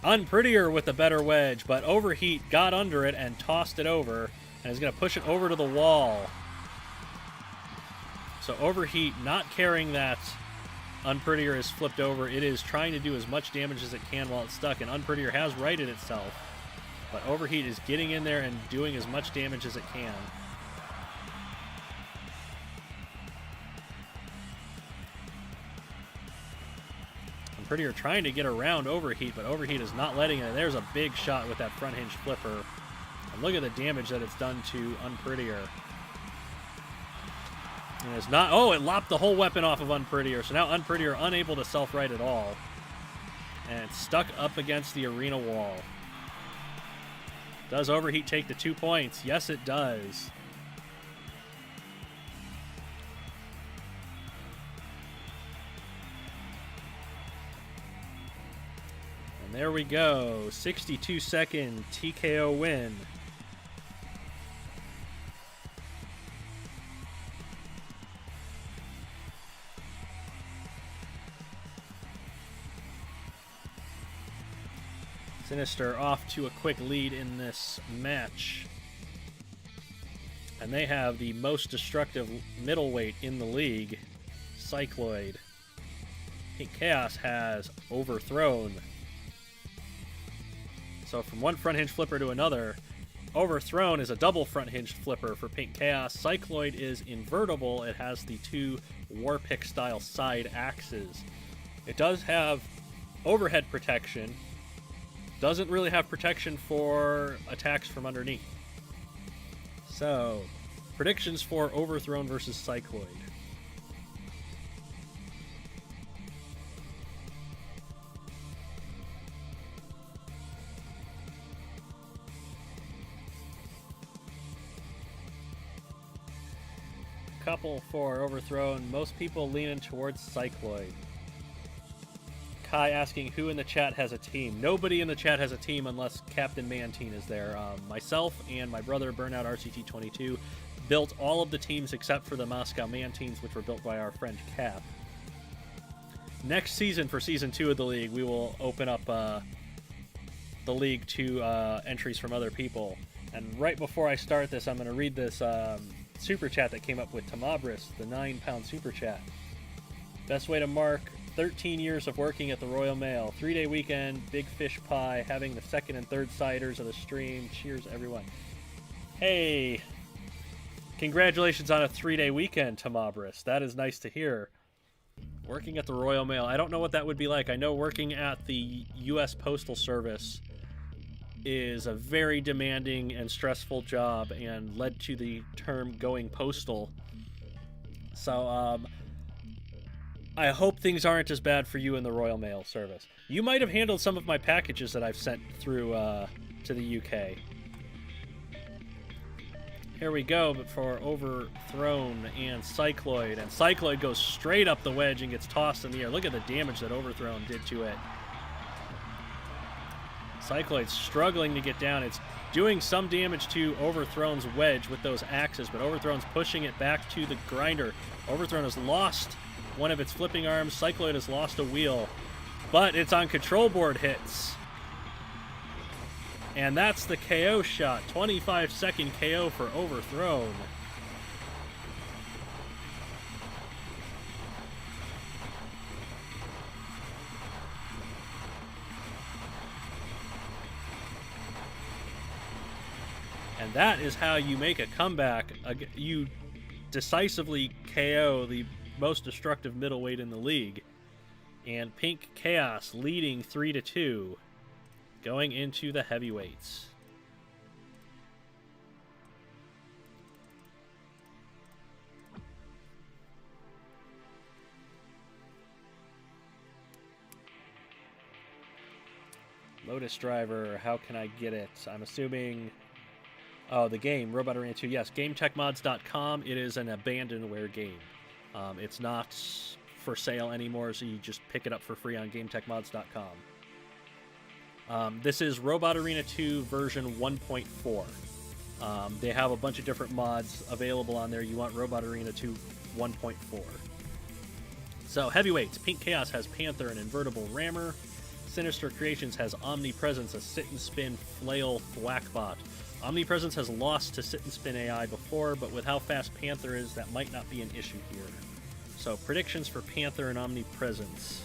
Unprettier with the better wedge, but Overheat got under it and tossed it over, and is going to push it over to the wall. So Overheat not caring that Unprettier is flipped over. It is trying to do as much damage as it can while it's stuck, and Unprettier has righted itself. But Overheat is getting in there and doing as much damage as it can. Unprettier trying to get around Overheat, but Overheat is not letting it. There's a big shot with that front hinge flipper. And look at the damage that it's done to Unprettier. And it's not... Oh, it lopped the whole weapon off of Unprettier. So now Unprettier unable to self-right at all. And it's stuck up against the arena wall. Does Overheat take the 2 points? Yes, it does. And there we go. 62-second TKO win. Sinister off to a quick lead in this match. And they have the most destructive middleweight in the league, Cycloid. Pink Chaos has Overthrown. So from one front hinge flipper to another, Overthrown is a double front hinged flipper for Pink Chaos. Cycloid is invertible. It has the two Warpick style side axes. It does have overhead protection. Doesn't really have protection for attacks from underneath. So, predictions for Overthrown versus Cycloid. Couple for Overthrown. Most people leaning towards Cycloid. Kai asking who in the chat has a team. Nobody in the chat has a team unless Captain Mantine is there. Myself and my brother, Burnout RCT22, built all of the teams except for the Moscow Mantines, which were built by our friend Cap. Next season, for Season 2 of the League, we will open up the League to entries from other people. And right before I start this, I'm going to read this super chat that came up with Tamabris, the £9 super chat. Best way to mark 13 years of working at the Royal Mail, 3-day weekend, big fish pie, having the second and third ciders of the stream. Cheers, everyone. Hey, congratulations on a 3-day weekend, Tamabris. That is nice to hear. Working at the Royal Mail, I don't know what that would be like. I know working at the U.S. Postal Service is a very demanding and stressful job and led to the term going postal. So, I hope things aren't as bad for you in the Royal Mail Service. You might have handled some of my packages that I've sent through to the UK. Here we go, but for Overthrown and Cycloid goes straight up the wedge and gets tossed in the air. Look at the damage that Overthrown did to it. Cycloid's struggling to get down. It's doing some damage to Overthrown's wedge with those axes, but Overthrown's pushing it back to the grinder. Overthrown has lost one of its flipping arms. Cycloid has lost a wheel, but it's on control board hits. And that's the KO shot. 25-second KO for Overthrown. And that is how you make a comeback. You decisively KO the most destructive middleweight in the league. And Pink Chaos leading 3-2 going into the heavyweights. Lotus Driver, how can I get it? I'm assuming... Oh, the game, Robot Arena 2. Yes, GameTechMods.com. It is an abandonware game. It's not for sale anymore, so you just pick it up for free on GameTechMods.com. This is Robot Arena 2 version 1.4. They have a bunch of different mods available on there. You want Robot Arena 2 1.4. So, heavyweights. Pink Chaos has Panther, an invertible rammer. Sinister Creations has Omnipresence, a sit-and-spin flail thwackbot. Omnipresence has lost to sit-and-spin AI before, but with how fast Panther is, that might not be an issue here. So, predictions for Panther and Omnipresence.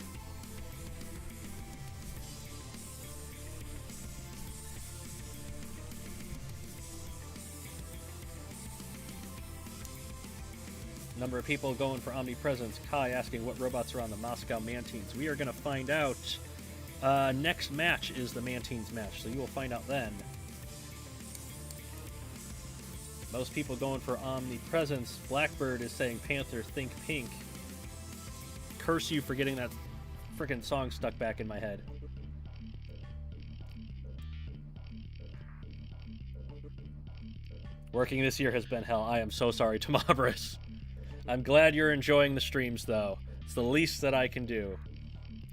Number of people going for Omnipresence. Kai asking what robots are on the Moscow Mantines. We are going to find out. Next match is the Mantines match, so you will find out then. Most people going for Omnipresence. Blackbird is saying Panther, think pink. Curse you for getting that frickin' song stuck back in my head. Working this year has been hell. I am so sorry, Tamabris. I'm glad you're enjoying the streams, though. It's the least that I can do.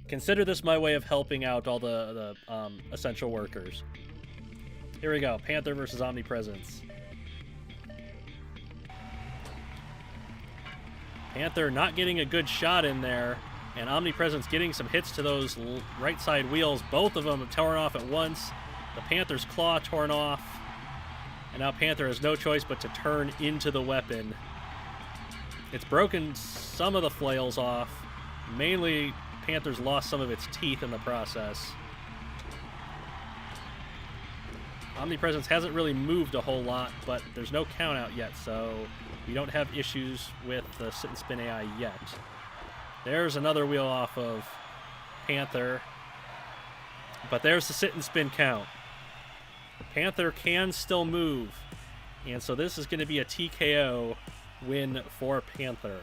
Consider this my way of helping out all the essential workers. Here we go. Panther versus Omnipresence. Panther not getting a good shot in there, and Omnipresence getting some hits to those right side wheels. Both of them torn off at once. The Panther's claw torn off. And now Panther has no choice but to turn into the weapon. It's broken some of the flails off. Mainly, Panther's lost some of its teeth in the process. Omnipresence hasn't really moved a whole lot, but there's no count out yet, so we don't have issues with the sit and spin AI yet. There's another wheel off of Panther, but there's the sit and spin count. Panther can still move, and so this is going to be a TKO win for Panther.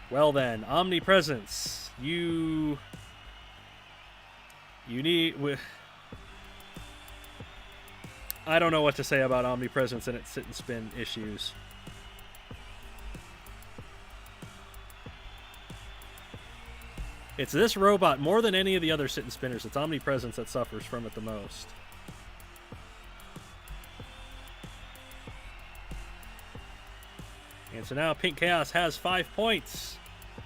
Well then, Omnipresence, you need... I don't know what to say about Omnipresence and its sit and spin issues. It's this robot, more than any of the other sit and spinners, it's Omnipresence that suffers from it the most. And so now Pink Chaos has 5 points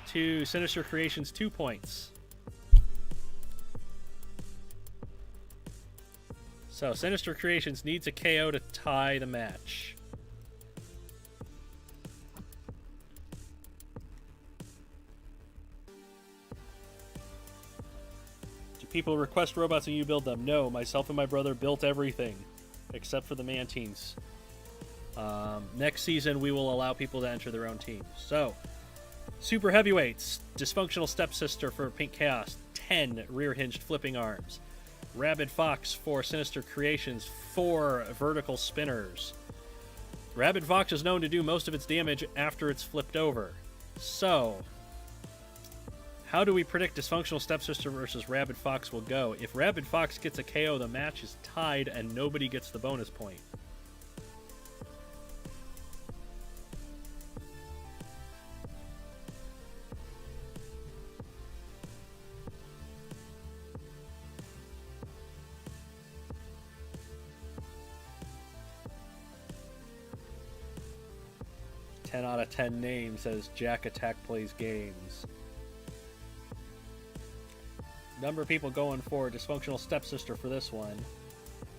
to Sinister Creations 2 points. So Sinister Creations needs a KO to tie the match. Do people request robots and you build them? No, myself and my brother built everything except for the Mantines. Next season we will allow people to enter their own team. So, Super Heavyweights, Dysfunctional Stepsister for Pink Chaos, 10 rear-hinged flipping arms. Rabid Fox for Sinister Creations, 4 vertical spinners. Rabid Fox is known to do most of its damage after it's flipped over. So, how do we predict Dysfunctional Stepsister versus Rabid Fox will go? If Rabid Fox gets a KO, the match is tied and nobody gets the bonus point. Ten out of 10 names says Jack Attack plays games. Number of people going for Dysfunctional Stepsister for this one.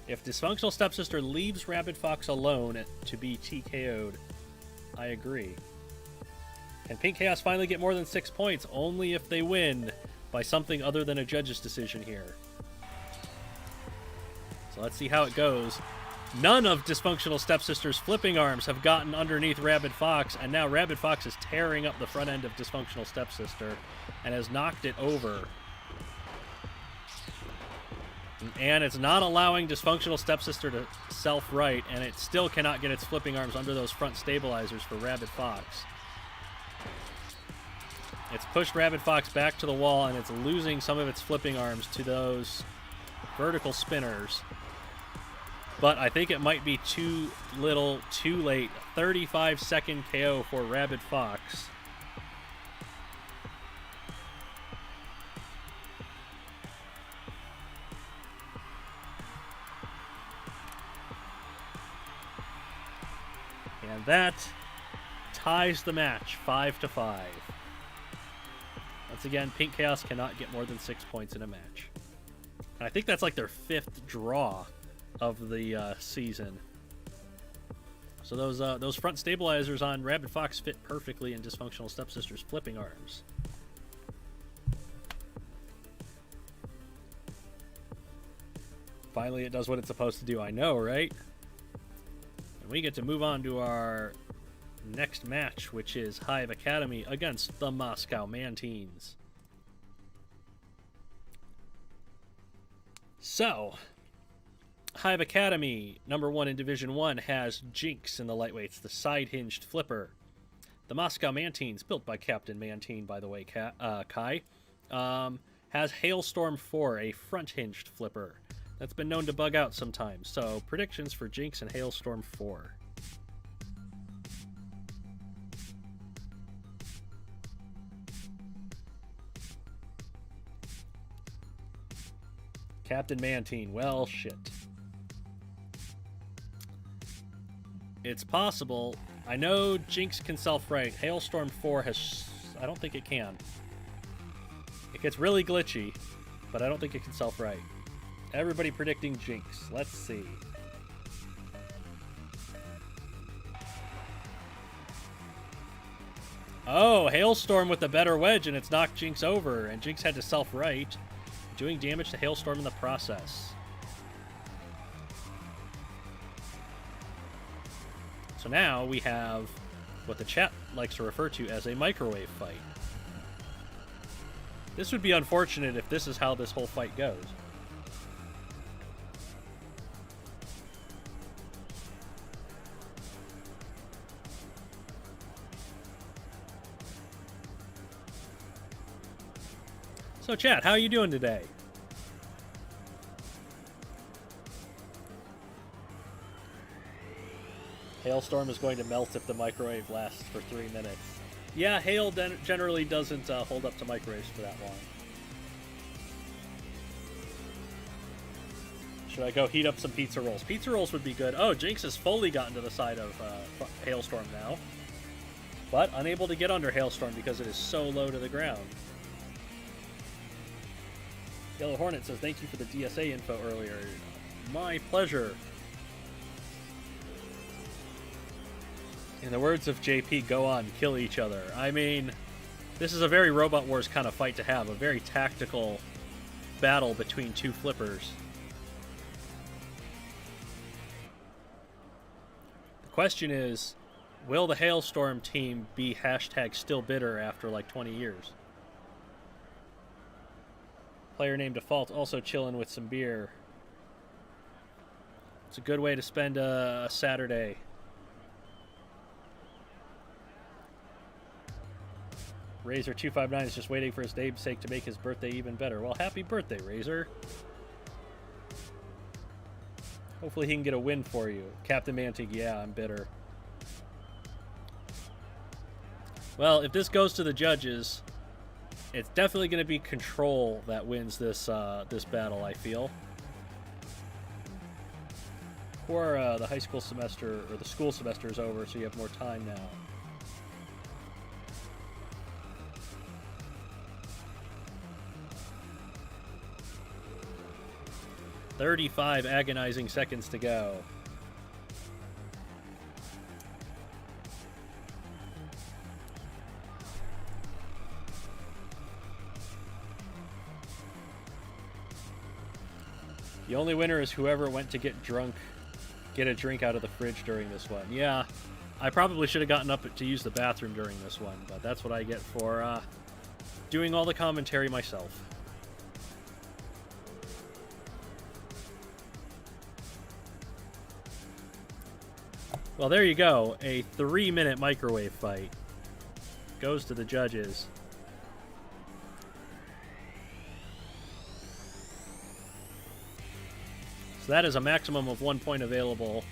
If Dysfunctional Stepsister leaves Rabid Fox alone to be TKO'd, I agree. Can Pink Chaos finally get more than 6 points? Only if they win by something other than a judge's decision here. So let's see how it goes. None of Dysfunctional Stepsister's flipping arms have gotten underneath Rabid Fox, and now Rabid Fox is tearing up the front end of Dysfunctional Stepsister and has knocked it over. And it's not allowing Dysfunctional Stepsister to self-right, and it still cannot get its flipping arms under those front stabilizers for Rabid Fox. It's pushed Rabid Fox back to the wall, and it's losing some of its flipping arms to those vertical spinners. But I think it might be too little, too late. 35-second KO for Rabid Fox. And that ties the match 5-5. Once again, Pink Chaos cannot get more than 6 points in a match. And I think that's like their 5th draw of the season. So those front stabilizers on Rabid Fox fit perfectly in Dysfunctional Stepsister's flipping arms. Finally, it does what it's supposed to do. I know, right? And we get to move on to our next match, which is Hive Academy against the Moscow Mantines. So, Hive Academy, number 1 in Division 1, has Jinx in the lightweights, the side-hinged flipper. The Moscow Mantines, built by Captain Mantine, by the way, Kai, has Hailstorm 4, a front-hinged flipper. That's been known to bug out sometimes. So, predictions for Jinx and Hailstorm 4. Captain Mantine. Well, shit. It's possible. I know Jinx can self-right. Hailstorm 4 has... I don't think it can. It gets really glitchy, but I don't think it can self-right. Everybody predicting Jinx. Let's see. Oh, Hailstorm with the better wedge, and it's knocked Jinx over, and Jinx had to self-right, doing damage to Hailstorm in the process. So now we have what the chat likes to refer to as a microwave fight. This would be unfortunate if this is how this whole fight goes. So chat, how are you doing today? Hailstorm is going to melt if the microwave lasts for 3 minutes. Yeah, hail generally doesn't hold up to microwaves for that long. Should I go heat up some pizza rolls? Pizza rolls would be good. Oh, Jinx has fully gotten to the side of Hailstorm now. But unable to get under Hailstorm because it is so low to the ground. Yellow Hornet says, thank you for the DSA info earlier. My pleasure. In the words of JP, go on, kill each other. I mean, this is a very Robot Wars kind of fight to have. A very tactical battle between two flippers. The question is, will the Hailstorm team be hashtag still bitter after like 20 years? Player name default, also chilling with some beer. It's a good way to spend a Saturday. Razor259 is just waiting for his namesake to make his birthday even better. Well, happy birthday, Razor. Hopefully he can get a win for you. Captain Mantig, yeah, I'm bitter. Well, if this goes to the judges, it's definitely going to be Control that wins this this battle, I feel. Or the high school semester, or the school semester is over, so you have more time now. "35 agonizing seconds to go." The only winner is whoever went to get a drink out of the fridge during this one. Yeah, I probably should have gotten up to use the bathroom during this one, but that's what I get for doing all the commentary myself. Well, there you go. A 3-minute microwave fight. Goes to the judges. So that is a maximum of 1 point available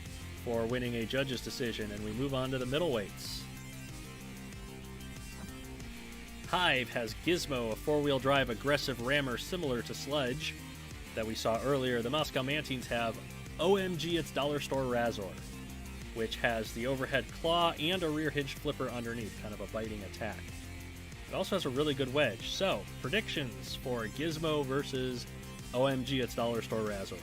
for winning a judge's decision, and we move on to the middleweights. HIVE has Gizmo, a 4-wheel drive aggressive rammer similar to Sludge that we saw earlier. The Moscow Mantines have OMG, it's Dollar Store Razor, which has the overhead claw and a rear hinge flipper underneath, kind of a biting attack. It also has a really good wedge. So, predictions for Gizmo versus OMG, it's Dollar Store Razor.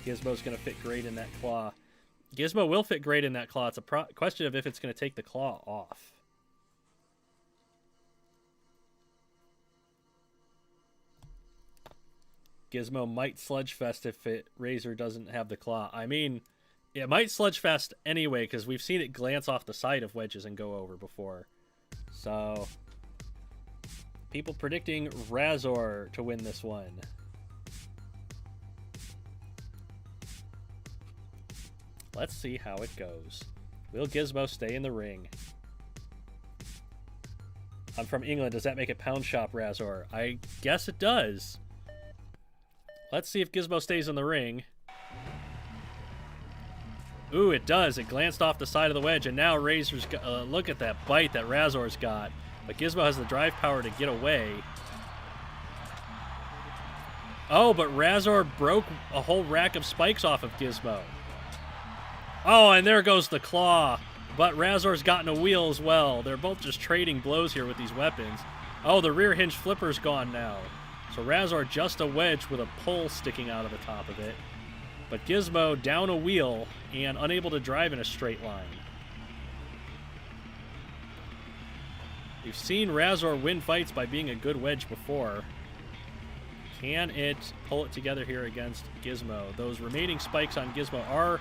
Gizmo's going to fit great in that claw. Gizmo will fit great in that claw. It's a question of if it's going to take the claw off. Gizmo might Sludgefest if Razor doesn't have the claw. I mean, it might Sludgefest anyway, because we've seen it glance off the side of wedges and go over before. So, people predicting Razor to win this one. Let's see how it goes. Will Gizmo stay in the ring? I'm from England. Does that make it Pound Shop Razor? I guess it does. Let's see if Gizmo stays in the ring. Ooh, it does. It glanced off the side of the wedge, and now Razor's got, look at that bite that Razor's got. But Gizmo has the drive power to get away. Oh, but Razor broke a whole rack of spikes off of Gizmo. Oh, and there goes the claw. But Razor's gotten a wheel as well. They're both just trading blows here with these weapons. Oh, the rear hinge flipper's gone now. So Razor just a wedge with a pole sticking out of the top of it. But Gizmo down a wheel and unable to drive in a straight line. We've seen Razor win fights by being a good wedge before. Can it pull it together here against Gizmo? Those remaining spikes on Gizmo are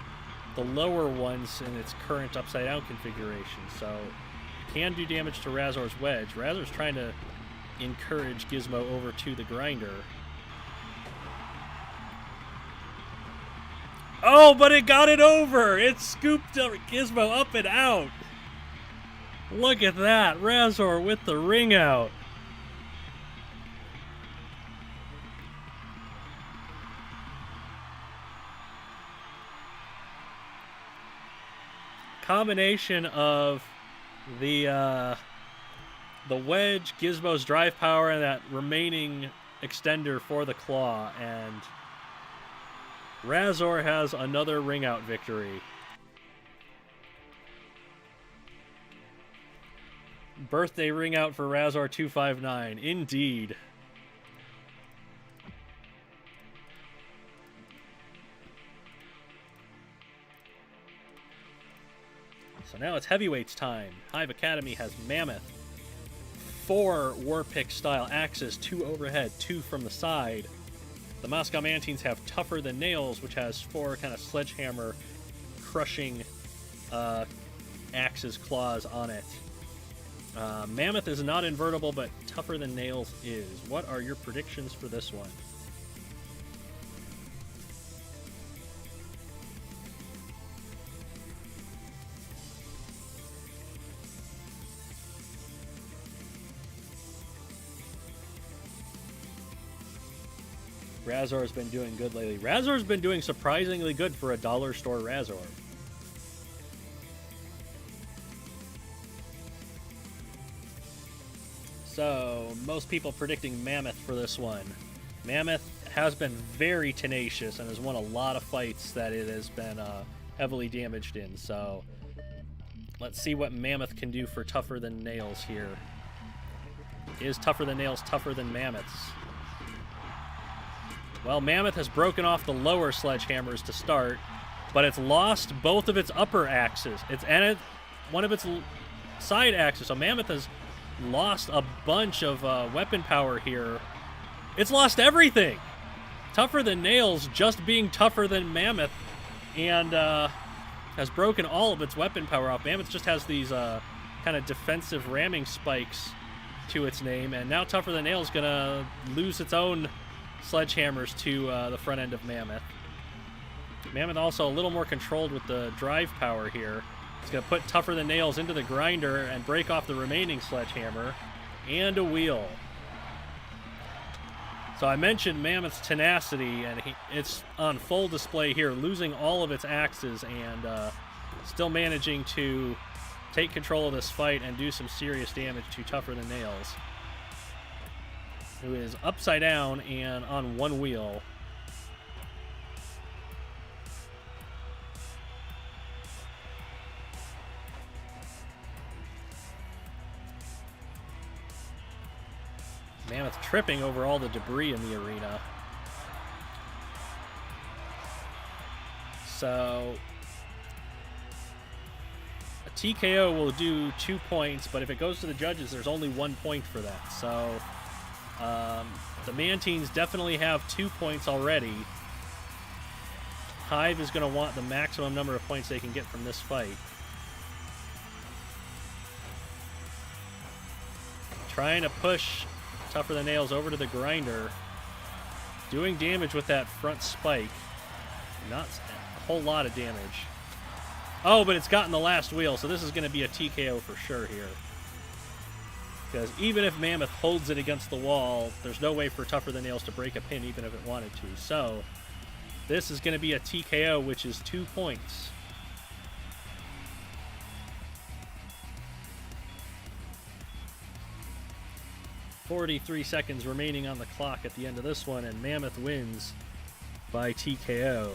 the lower ones in its current upside-down configuration, so it can do damage to Razor's wedge. Razor's trying to encourage Gizmo over to the grinder. Oh, but it got it over! It scooped Gizmo up and out! Look at that! Razor with the ring out! Combination of the wedge, Gizmo's drive power, and that remaining extender for the claw, and Razor has another ring out victory. Birthday ring out for Razor 259, indeed. So now it's heavyweights time. Hive Academy has Mammoth. 4 Warpick style axes, 2 overhead, 2 from the side. The Moscow Mantines have Tougher Than Nails, which has 4 kind of sledgehammer crushing axes, claws on it. Mammoth is not invertible, but Tougher Than Nails is. What are your predictions for this one? Razor's been doing good lately. Razor's been doing surprisingly good for a dollar store Razor. So, most people predicting Mammoth for this one. Mammoth has been very tenacious and has won a lot of fights that it has been heavily damaged in. So, let's see what Mammoth can do for Tougher Than Nails here. Is Tougher Than Nails tougher than Mammoth's? Well, Mammoth has broken off the lower sledgehammers to start, but it's lost both of its upper axes. One of its side axes. So Mammoth has lost a bunch of weapon power here. It's lost everything. Tougher Than Nails just being tougher than Mammoth, and has broken all of its weapon power off. Mammoth just has these kind of defensive ramming spikes to its name, and now Tougher Than Nails gonna lose its own sledgehammers to the front end of Mammoth. Mammoth also a little more controlled with the drive power here. It's going to put Tougher Than Nails into the grinder and break off the remaining sledgehammer. And a wheel. So I mentioned Mammoth's tenacity, and it's on full display here, losing all of its axes and still managing to take control of this fight and do some serious damage to Tougher Than Nails, who is upside down and on one wheel. Mammoth tripping over all the debris in the arena. So a TKO will do 2 points, but if it goes to the judges, there's only 1 point for that. So the Mantines definitely have 2 points already. Hive is going to want the maximum number of points they can get from this fight. Trying to push Tougher Than Nails over to the grinder. Doing damage with that front spike. Not a whole lot of damage. Oh, but it's gotten the last wheel, so this is going to be a TKO for sure here. Because even if Mammoth holds it against the wall, there's no way for Tougher Than Nails to break a pin even if it wanted to. So, this is going to be a TKO, which is 2 points. 43 seconds remaining on the clock at the end of this one, and Mammoth wins by TKO.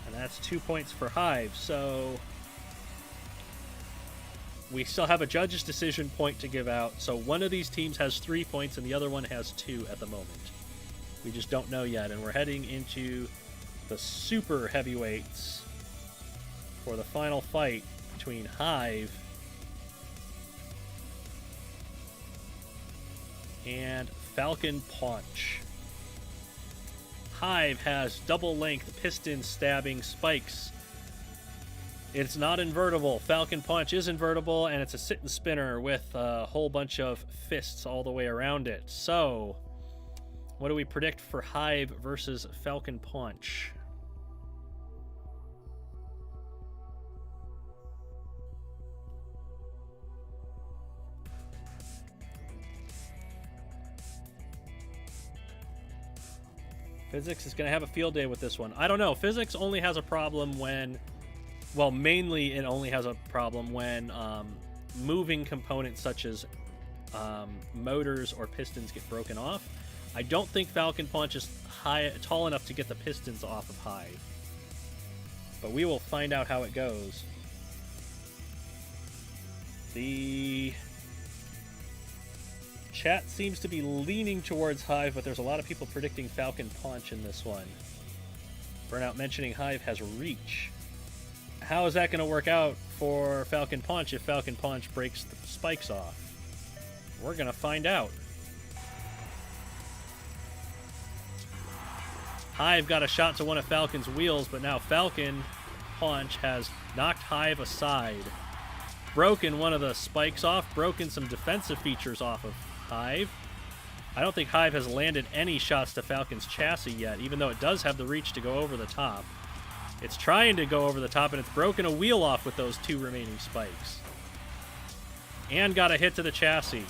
And that's 2 points for HIVE, so we still have a judge's decision point to give out, so one of these teams has 3 points and the other one has 2 at the moment. We just don't know yet, and we're heading into the super heavyweights for the final fight between HIVE and Falcon Punch. HIVE has double-length piston stabbing spikes. It's not invertible. Falcon Punch is invertible, and it's a sit and spinner with a whole bunch of fists all the way around it. So, what do we predict for HIVE versus Falcon Punch? Physics is going to have a field day with this one. I don't know. Physics only has a problem when... Well, mainly it only has a problem when moving components such as motors or pistons get broken off. I don't think Falcon Punch is tall enough to get the pistons off of HIVE. But we will find out how it goes. The chat seems to be leaning towards HIVE, but there's a lot of people predicting Falcon Punch in this one. Burnout mentioning HIVE has reach. How is that going to work out for Falcon Punch if Falcon Punch breaks the spikes off? We're going to find out. HIVE got a shot to one of Falcon's wheels, but now Falcon Punch has knocked HIVE aside, broken one of the spikes off, broken some defensive features off of HIVE. I don't think HIVE has landed any shots to Falcon's chassis yet, even though it does have the reach to go over the top. It's trying to go over the top, and it's broken a wheel off with those 2 remaining spikes. And got a hit to the chassis.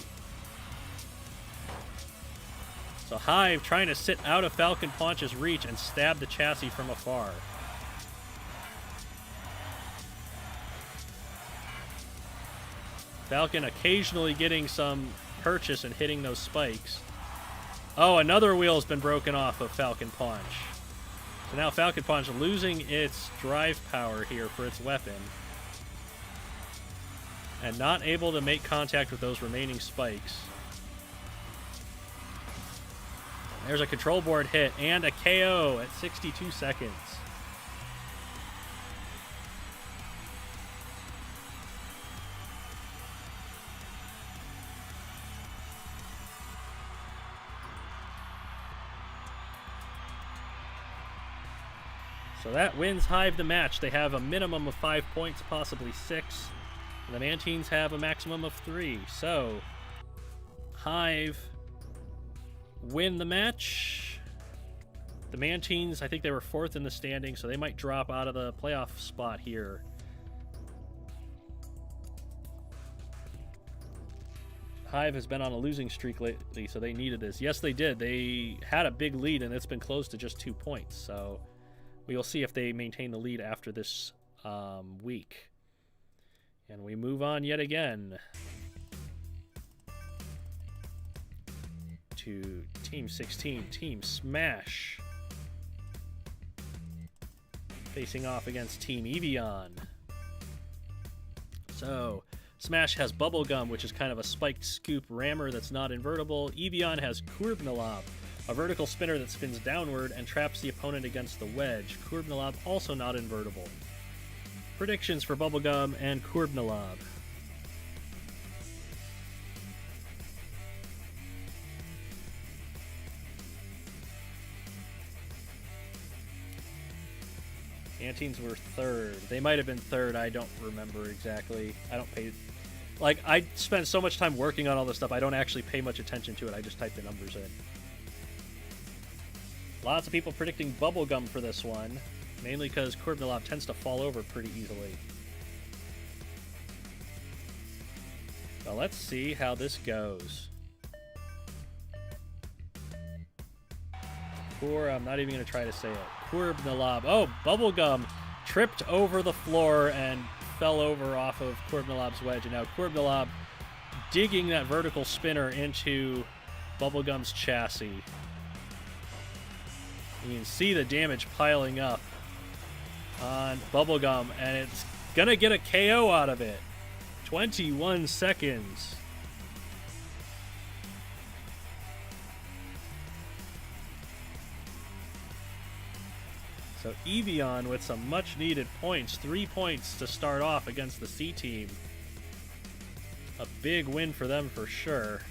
So HIVE trying to sit out of Falcon Punch's reach and stab the chassis from afar. Falcon occasionally getting some purchase and hitting those spikes. Oh, another wheel's been broken off of Falcon Punch. So now Falcon Punch losing its drive power here for its weapon. And not able to make contact with those remaining spikes. There's a control board hit and a KO at 62 seconds. So that wins HIVE the match. They have a minimum of 5 points, possibly 6. And the Mantines have a maximum of 3. So, HIVE win the match. The Mantines, I think they were 4th in the standing, so they might drop out of the playoff spot here. HIVE has been on a losing streak lately, so they needed this. Yes, they did. They had a big lead, and it's been closed to just 2 points. So we will see if they maintain the lead after this week. And we move on yet again to Team 16, Team Smash, facing off against Team Eeveeon. So, Smash has Bubblegum, which is kind of a spiked scoop rammer that's not invertible. Eeveeon has Kurbnalob, a vertical spinner that spins downward and traps the opponent against the wedge. Kurbnalob also not invertible. Predictions for Bubblegum and Kurbnalob. Mantines were 3rd. They might have been 3rd. I don't remember exactly. I don't pay... Like, I spend so much time working on all this stuff, I don't actually pay much attention to it. I just type the numbers in. Lots of people predicting Bubblegum for this one, mainly because Kurbnalob tends to fall over pretty easily. Well, let's see how this goes. I'm not even going to try to say it. Kurbnalab. Oh, Bubblegum tripped over the floor and fell over off of Kurbnalab's wedge. And now Kurbnalab digging that vertical spinner into Bubblegum's chassis. You can see the damage piling up on Bubblegum, and it's going to get a KO out of it. 21 seconds. So Eeveeon with some much needed points. 3 points to start off against the C team. A big win for them for sure.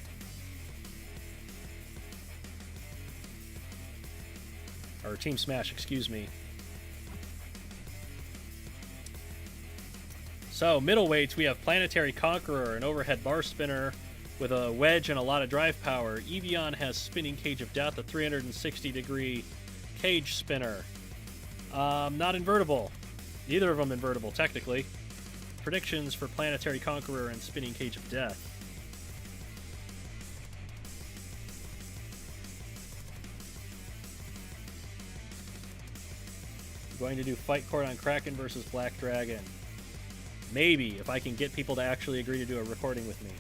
Or Team Smash, excuse me. So middleweights, we have Planetary Conqueror, an overhead bar spinner with a wedge and a lot of drive power. Eeveeon has Spinning Cage of Death, a 360-degree cage spinner. Not invertible. Neither of them invertible, technically. Predictions for Planetary Conqueror and Spinning Cage of Death. I'm going to do Fight Court on Kraken versus Black Dragon. Maybe, if I can get people to actually agree to do a recording with me.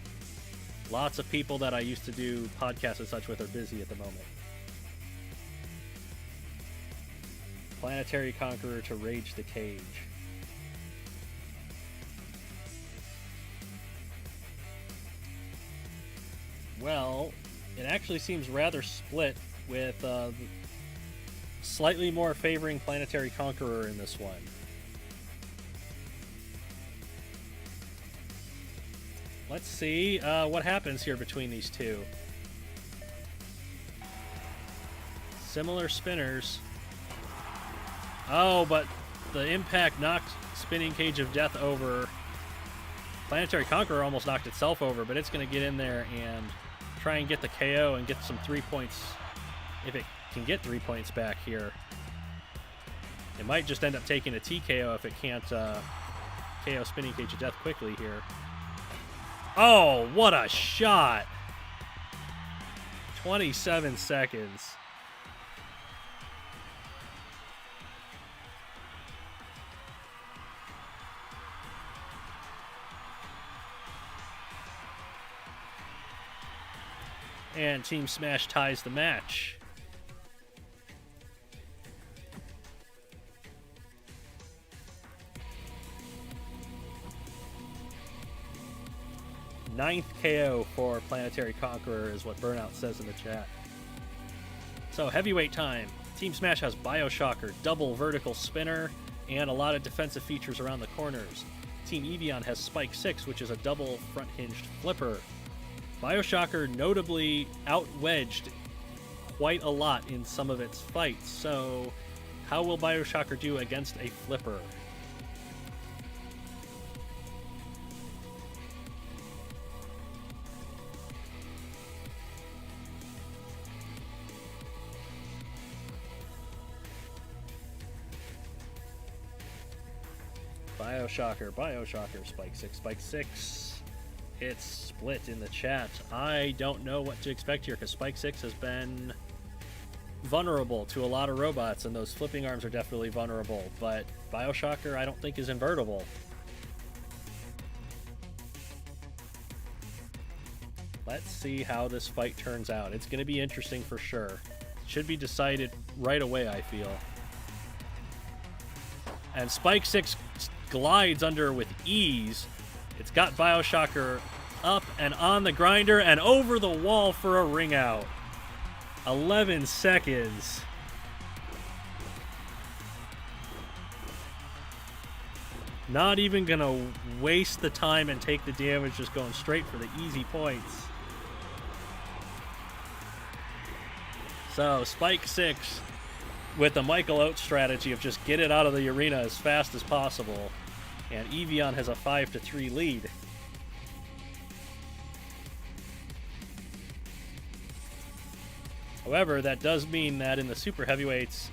Lots of people that I used to do podcasts and such with are busy at the moment. Planetary Conqueror to Rage the Cage. Well, it actually seems rather split, with slightly more favoring Planetary Conqueror in this one. Let's see what happens here between these two. Similar spinners. Oh, but the impact knocked Spinning Cage of Death over. Planetary Conqueror almost knocked itself over, but it's going to get in there and try and get the KO and get some 3 points. If it can get 3 points back here. It might just end up taking a TKO if it can't KO Spinning Cage of Death quickly here. Oh, what a shot! 27 seconds. And Team Smash ties the match. Ninth KO for Planetary Conqueror is what Burnout says in the chat. So heavyweight time. Team Smash has Bioshocker, double vertical spinner, and a lot of defensive features around the corners. Team Eeveeon has Spike 6, which is a double front-hinged flipper. Bioshocker notably out-wedged quite a lot in some of its fights, so how will Bioshocker do against a flipper? Bioshocker, Spike 6, Spike 6. It's split in the chat. I don't know what to expect here, because Spike 6 has been vulnerable to a lot of robots, and those flipping arms are definitely vulnerable, but Bioshocker I don't think is invertible. Let's see how this fight turns out. It's going to be interesting for sure. It should be decided right away, I feel. And Spike 6 glides under with ease. It's got Bioshocker up and on the grinder and over the wall for a ring out. 11 seconds. Not even gonna waste the time and take the damage, just going straight for the easy points. So Spike 6 with the Michael Oates strategy of just get it out of the arena as fast as possible. And Eeveeon has a 5-3 lead. However, that does mean that in the super heavyweights,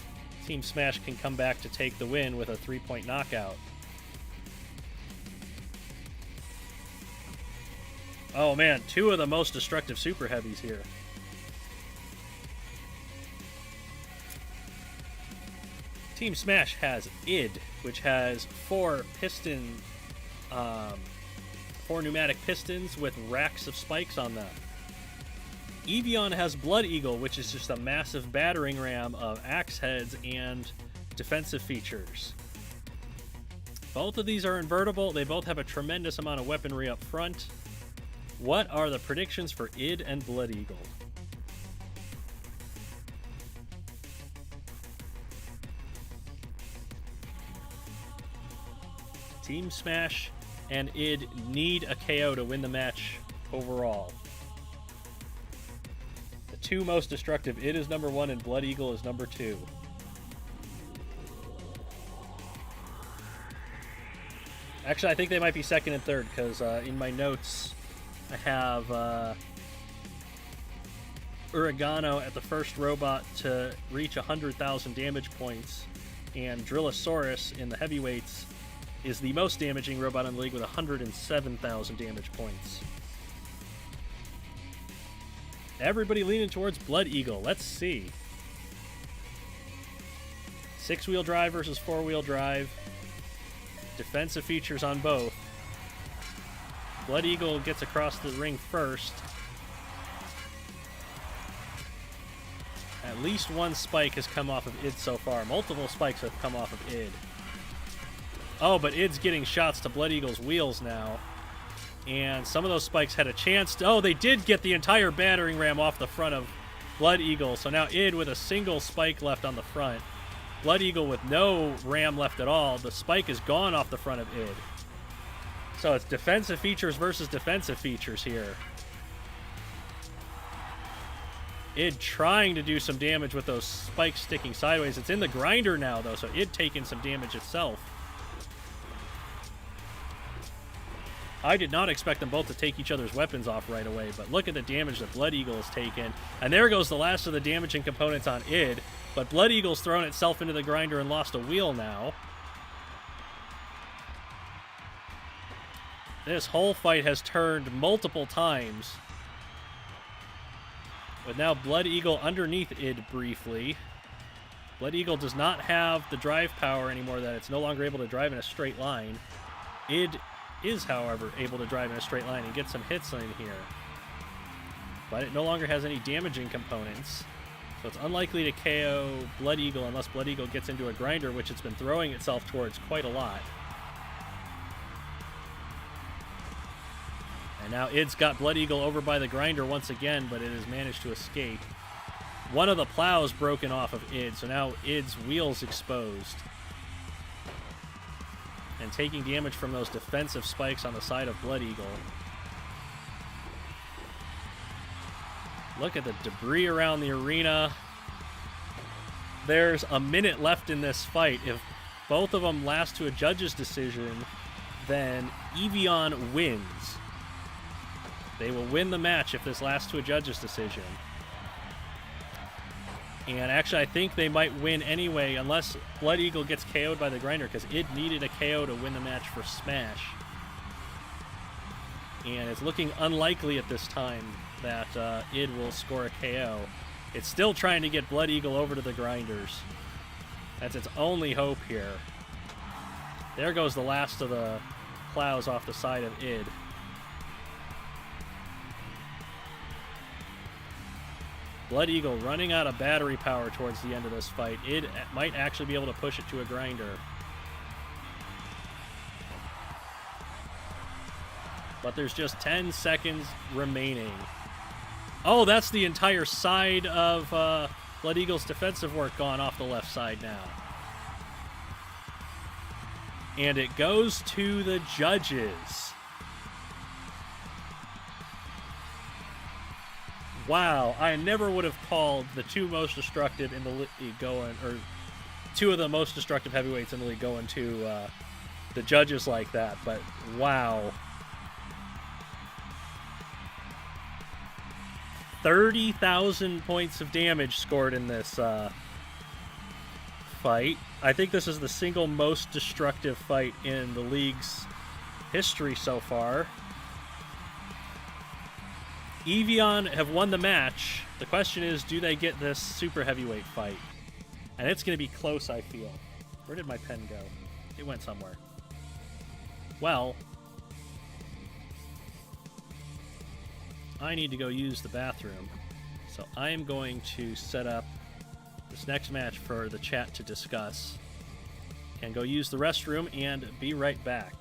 Team Smash can come back to take the win with a 3-point knockout. Oh man, two of the most destructive super heavies here. Team Smash has id, which has four pneumatic pistons with racks of spikes on them. Eeveeon has Blood Eagle, which is just a massive battering ram of axe heads and defensive features. Both of these are invertible. They both have a tremendous amount of weaponry up front. What are the predictions for id and Blood Eagle? Team Smash and id need a KO to win the match overall. The two most destructive, id is number 1 and Blood Eagle is number 2. Actually, I think they might be second and third, because in my notes I have Oregano at the first robot to reach 100,000 damage points, and Drillosaurus in the heavyweights is the most damaging robot in the league with 107,000 damage points. Everybody leaning towards Blood Eagle. Let's see. 6-wheel drive versus 4-wheel drive. Defensive features on both. Blood Eagle gets across the ring first. At least one spike has come off of id so far. Multiple spikes have come off of id. Oh, but id's getting shots to Blood Eagle's wheels now. And some of those spikes had a chance to... Oh, they did get the entire battering ram off the front of Blood Eagle. So now id with a single spike left on the front. Blood Eagle with no ram left at all. The spike is gone off the front of id. So it's defensive features versus defensive features here. Id trying to do some damage with those spikes sticking sideways. It's in the grinder now, though, so id taking some damage itself. I did not expect them both to take each other's weapons off right away, but look at the damage that Blood Eagle has taken. And there goes the last of the damaging components on id, but Blood Eagle's thrown itself into the grinder and lost a wheel now. This whole fight has turned multiple times, with now Blood Eagle underneath id briefly. Blood Eagle does not have the drive power anymore, that it's no longer able to drive in a straight line. Id is, however, able to drive in a straight line and get some hits in here. But it no longer has any damaging components, so it's unlikely to KO Blood Eagle unless Blood Eagle gets into a grinder, which it's been throwing itself towards quite a lot. And now id's got Blood Eagle over by the grinder once again, but it has managed to escape. One of the plows broken off of id, so now id's wheel's exposed. And taking damage from those defensive spikes on the side of Blood Eagle. Look at the debris around the arena. There's a minute left in this fight. If both of them last to a judge's decision, then Eeveeon wins. They will win the match if this lasts to a judge's decision. And actually, I think they might win anyway, unless Blood Eagle gets KO'd by the grinder, because id needed a KO to win the match for Smash. And it's looking unlikely at this time that id will score a KO. It's still trying to get Blood Eagle over to the grinders. That's its only hope here. There goes the last of the plows off the side of id. Blood Eagle running out of battery power towards the end of this fight. Id might actually be able to push it to a grinder. But there's just 10 seconds remaining. Oh, that's the entire side of Blood Eagle's defensive work gone off the left side now. And it goes to the judges. Wow, I never would have called the two most destructive in the league going, or two of the most destructive heavyweights in the league going to the judges like that, but wow. 30,000 points of damage scored in this fight. I think this is the single most destructive fight in the league's history so far. Eeveeon have won the match. The question is, do they get this super heavyweight fight? And it's going to be close, I feel. Where did my pen go? It went somewhere. Well, I need to go use the bathroom. So I am going to set up this next match for the chat to discuss. And go use the restroom and be right back.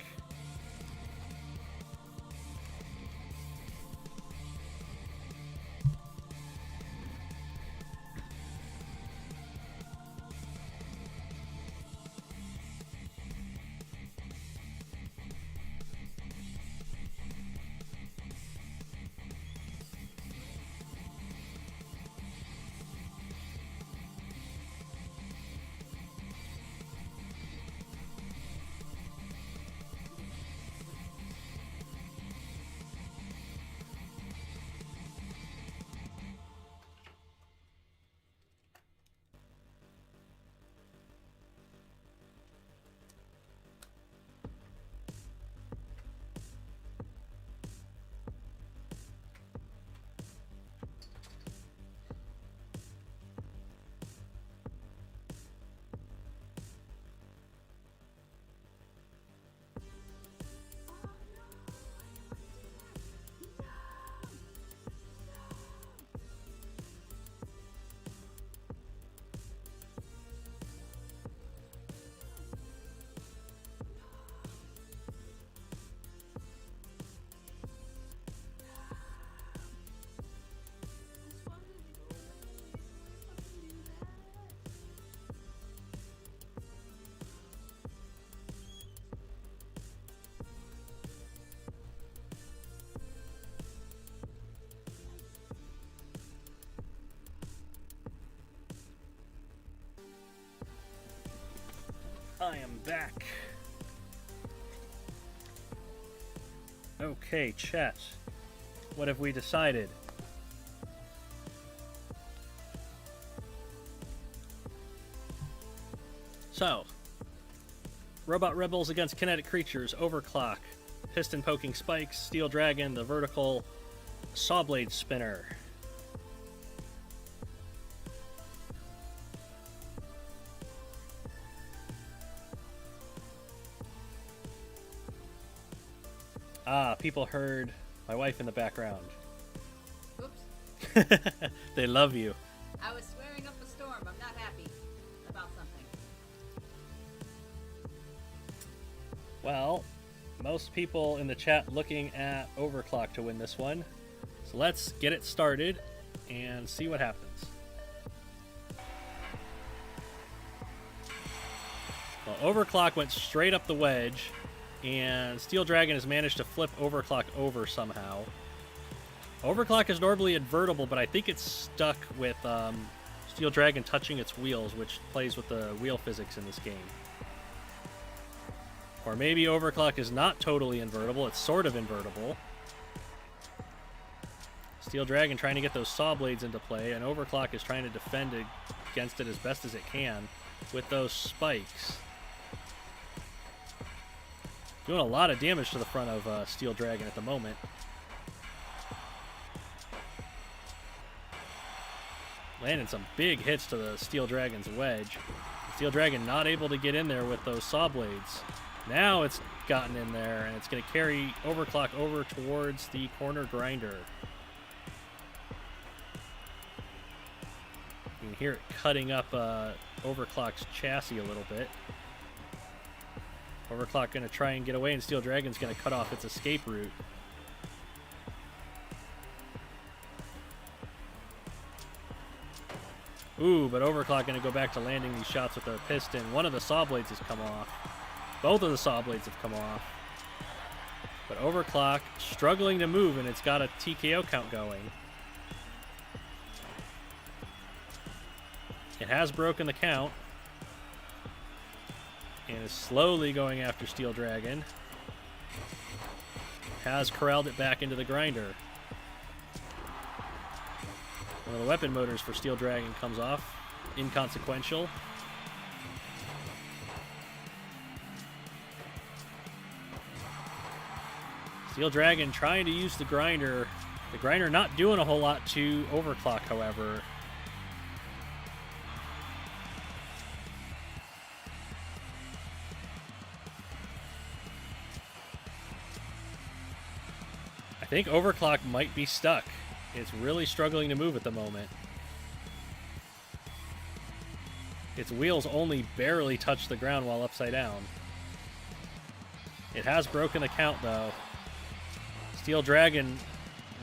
I am back. Okay, chat. What have we decided? So, Robot Rebels against Kinetic Creatures, Overclock, Piston Poking Spikes, Steel Dragon, the Vertical, Sawblade Spinner. Ah, people heard my wife in the background. Oops. They love you. I was swearing up a storm. I'm not happy about something. Well, most people in the chat looking at Overclock to win this one. So let's get it started and see what happens. Well, Overclock went straight up the wedge, and Steel Dragon has managed to flip Overclock over somehow. Overclock is normally invertible, but I think it's stuck with Steel Dragon touching its wheels, which plays with the wheel physics in this game. Or maybe Overclock is not totally invertible, it's sort of invertible. Steel Dragon trying to get those saw blades into play, and Overclock is trying to defend against it as best as it can with those spikes. Doing a lot of damage to the front of Steel Dragon at the moment. Landing some big hits to the Steel Dragon's wedge. Steel Dragon not able to get in there with those saw blades. Now it's gotten in there, and it's going to carry Overclock over towards the corner grinder. You can hear it cutting up Overclock's chassis a little bit. Overclock going to try and get away, and Steel Dragon's going to cut off its escape route. Ooh, but Overclock going to go back to landing these shots with a piston. One of the saw blades has come off. Both of the saw blades have come off. But Overclock struggling to move, and it's got a TKO count going. It has broken the count. And is slowly going after Steel Dragon. Has corralled it back into the grinder. One of the weapon motors for Steel Dragon comes off. Inconsequential. Steel Dragon trying to use the grinder The grinder not doing a whole lot to overclock, however. I think overclock might be stuck. It's really struggling to move at the moment. Its wheels only barely touch the ground while upside down. It has broken the count, though. Steel Dragon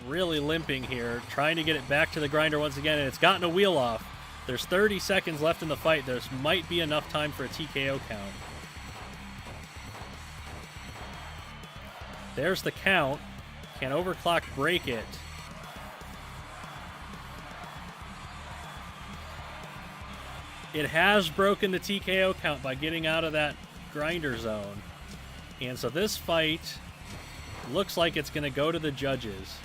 really limping here, trying to get it back to the grinder once again, and it's gotten a wheel off. There's 30 seconds left in the fight. There might be enough time for a TKO count. There's the count. Can overclock break it? It has broken the TKO count by getting out of that grinder zone. And so this fight looks like it's going to go to the judges.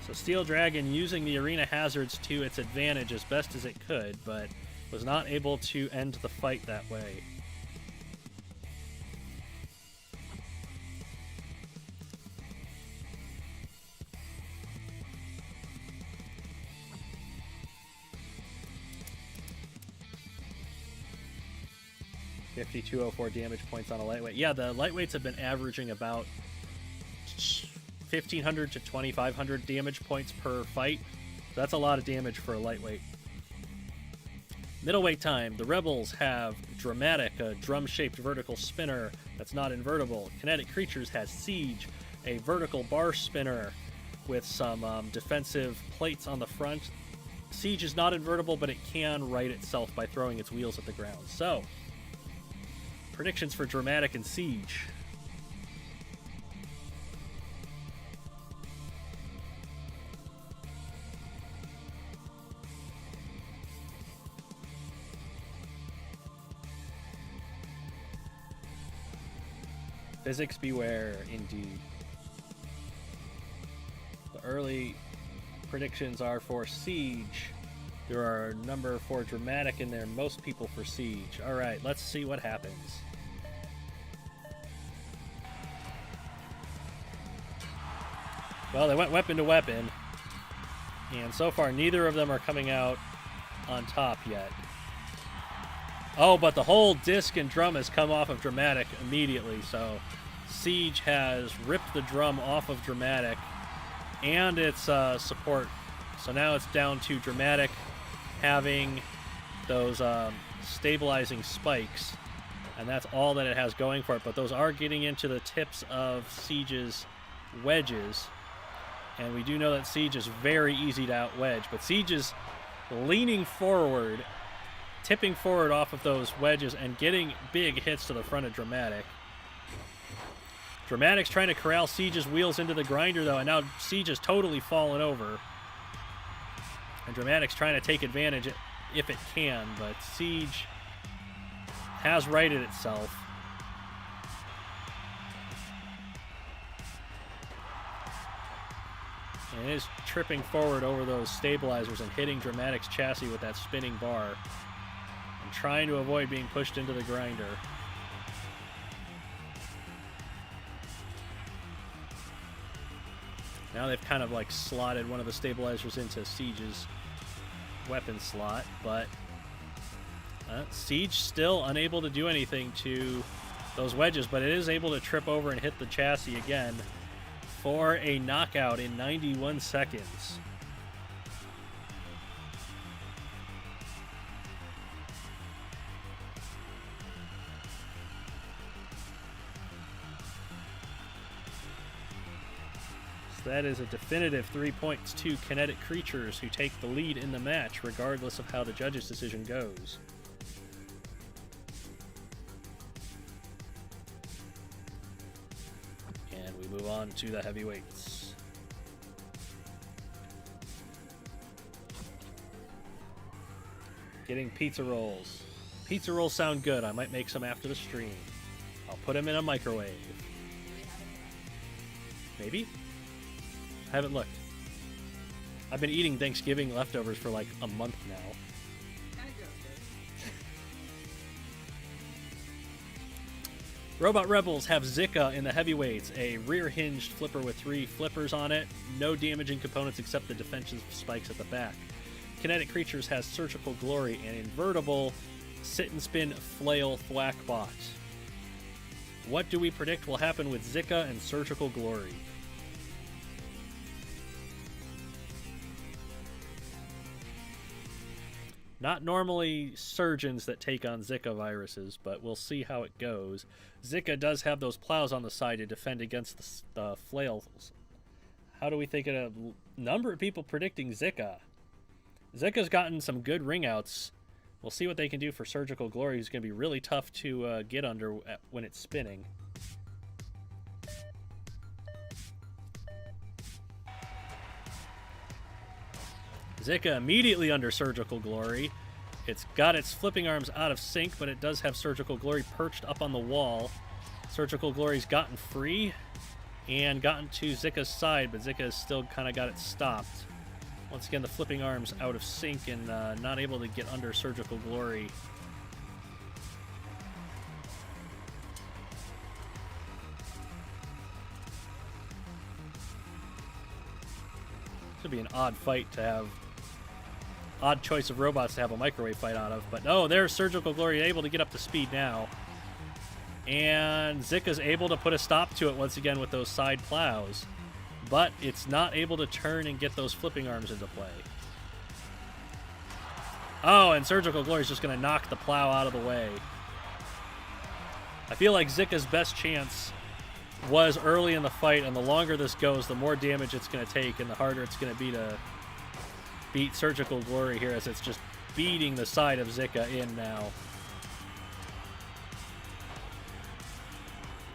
So Steel Dragon using the arena hazards to its advantage as best as it could, but was not able to end the fight that way. $5,204 damage points on a lightweight. Yeah, the lightweights have been averaging about 1,500 to 2,500 damage points per fight. So that's a lot of damage for a lightweight. Middleweight time. The Rebels have Dramatic, a drum-shaped vertical spinner that's not invertible. Kinetic Creatures has Siege, a vertical bar spinner with some defensive plates on the front. Siege is not invertible, but it can right itself by throwing its wheels at the ground. So, predictions for Dramatic and Siege. Physics beware, indeed. The early predictions are for Siege. There are a number for Dramatic in there, most people for Siege. Alright, let's see what happens. Well, they went weapon to weapon, and so far neither of them are coming out on top yet. Oh, but the whole disc and drum has come off of Dramatic immediately, so Siege has ripped the drum off of Dramatic and its support. So now it's down to Dramatic having those stabilizing spikes, and that's all that it has going for it. But those are getting into the tips of Siege's wedges, and we do know that Siege is very easy to out-wedge, but Siege is leaning forward, tipping forward off of those wedges and getting big hits to the front of Dramatic. Dramatic's trying to corral Siege's wheels into the grinder, though, and now Siege has totally fallen over. And Dramatic's trying to take advantage if it can, but Siege has righted itself. And it is tripping forward over those stabilizers and hitting Dramatic's chassis with that spinning bar. And trying to avoid being pushed into the grinder. Now they've kind of like slotted one of the stabilizers into Siege's weapon slot, but Siege still unable to do anything to those wedges, but it is able to trip over and hit the chassis again for a knockout in 91 seconds. That is a definitive 3 points to Kinetic Creatures, who take the lead in the match, regardless of how the judges' decision goes. And we move on to the heavyweights. Getting pizza rolls. Pizza rolls sound good. I might make some after the stream. I'll put them in a microwave. Maybe? I haven't looked. I've been eating Thanksgiving leftovers for like a month now. Kind of gross, Robot Rebels have Zika in the heavyweights, a rear-hinged flipper with 3 flippers on it, no damaging components except the defensive spikes at the back. Kinetic Creatures has Surgical Glory, an invertible sit-and-spin flail thwackbot. What do we predict will happen with Zika and Surgical Glory? Not normally surgeons that take on Zika viruses, but we'll see how it goes. Zika does have those plows on the side to defend against the flails. How do we think of a number of people predicting Zika? Zika's gotten some good ringouts. We'll see what they can do for Surgical Glory. It's going to be really tough to get under when it's spinning. Zika immediately under Surgical Glory. It's got its flipping arms out of sync, but it does have Surgical Glory perched up on the wall. Surgical Glory's gotten free and gotten to Zika's side, but Zika has still kind of got it stopped. Once again, the flipping arms out of sync and not able to get under Surgical Glory. This would be an odd fight to have. Odd choice of robots to have a microwave fight out of. But no, there's Surgical Glory able to get up to speed now. And Zika's able to put a stop to it once again with those side plows. But it's not able to turn and get those flipping arms into play. Oh, and Surgical Glory is just going to knock the plow out of the way. I feel like Zika's best chance was early in the fight, and the longer this goes, the more damage it's going to take, and the harder it's going to be to beat Surgical Glory here, as it's just beating the side of Zika in now.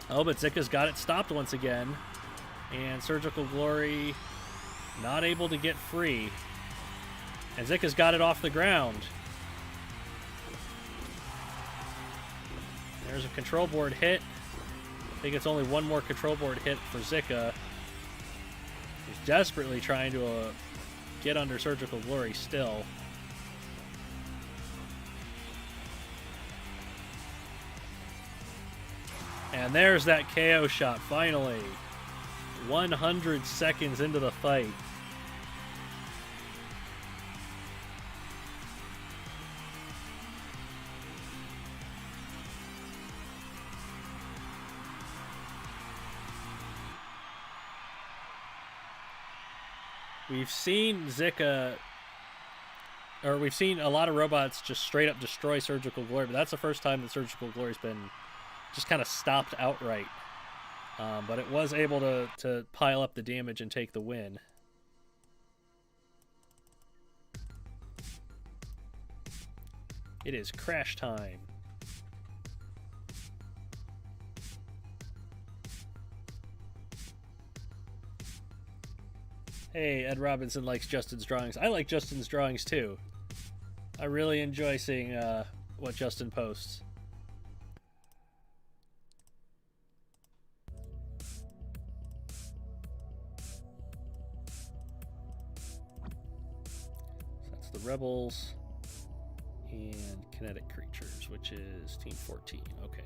Oh, but Zika's got it stopped once again. And Surgical Glory not able to get free. And Zika's got it off the ground. There's a control board hit. I think it's only one more control board hit for Zika. He's desperately trying to get under Surgical Glory still. And there's that KO shot, finally. 100 seconds into the fight. We've seen Zika, or we've seen a lot of robots just straight up destroy Surgical Glory, but that's the first time that Surgical Glory's been just kind of stopped outright. But it was able to pile up the damage and take the win. It is crash time. Hey, Ed Robinson likes Justin's drawings. I like Justin's drawings too. I really enjoy seeing what Justin posts. The Rebels and Kinetic Creatures, which is Team 14. Okay.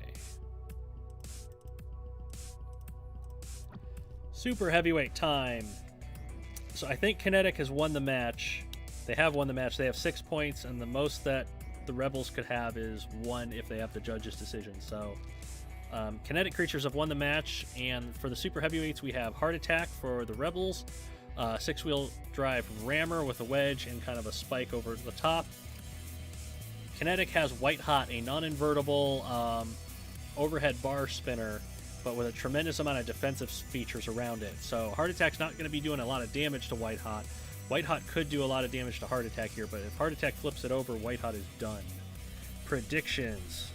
Super heavyweight time. So I think Kinetic has won the match. They have won the match. They have 6 points, and the most that the Rebels could have is 1 if they have the judge's decision. So Kinetic Creatures have won the match, and for the super heavyweights, we have Heart Attack for the Rebels. 6-wheel drive rammer with a wedge and kind of a spike over the top. Kinetic has White Hot, a non-invertible overhead bar spinner, but with a tremendous amount of defensive features around it. So Heart Attack's not going to be doing a lot of damage to White Hot. White Hot could do a lot of damage to Heart Attack here, but if Heart Attack flips it over, White Hot is done. Predictions.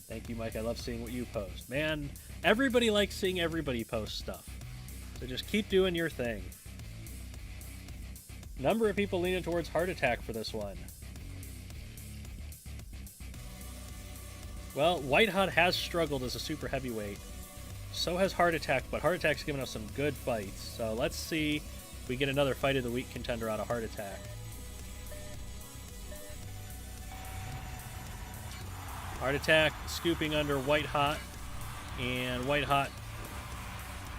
Thank you, Mike. I love seeing what you post. Man, Everybody likes seeing everybody post stuff. So just keep doing your thing. Number of people leaning towards heart attack for this one. Well, White Hot has struggled as a super heavyweight. So has Heart Attack, but Heart Attack's given us some good fights. So let's see if we get another Fight of the Week contender out of Heart Attack. Heart Attack scooping under White Hot, and White Hot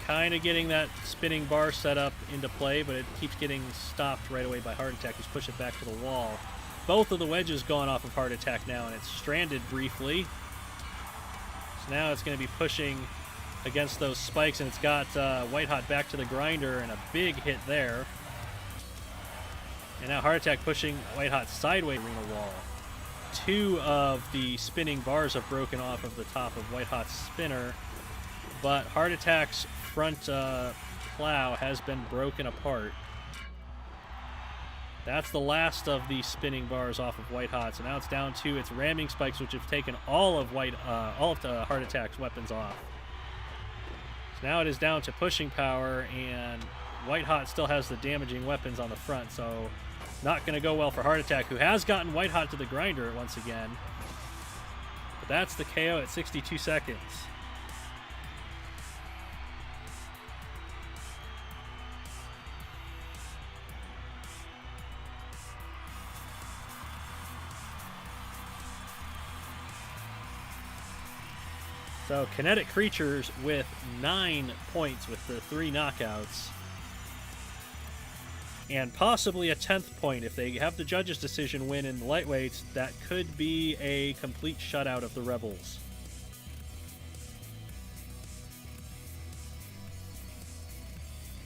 kind of getting that spinning bar set up into play, but it keeps getting stopped right away by Heart Attack, who's pushed it back to the wall. Both of the wedges gone off of Heart Attack now, and it's stranded briefly. So now it's going to be pushing against those spikes, and it's got White Hot back to the grinder, and a big hit there. And now Heart Attack pushing White Hot sideways arena wall. Two of the spinning bars have broken off of the top of White Hot's spinner, but Heart Attack's front plow has been broken apart. That's the last of the spinning bars off of White Hot, so now it's down to its ramming spikes, which have taken all of the Heart Attack's weapons off. So now it is down to pushing power, and White Hot still has the damaging weapons on the front, so not going to go well for Heart Attack, who has gotten White Hot to the grinder once again. But that's the KO at 62 seconds. So Kinetic Creatures with 9 points with the 3 knockouts. And possibly a 10th point. If they have the judge's decision win in the lightweights, that could be a complete shutout of the Rebels.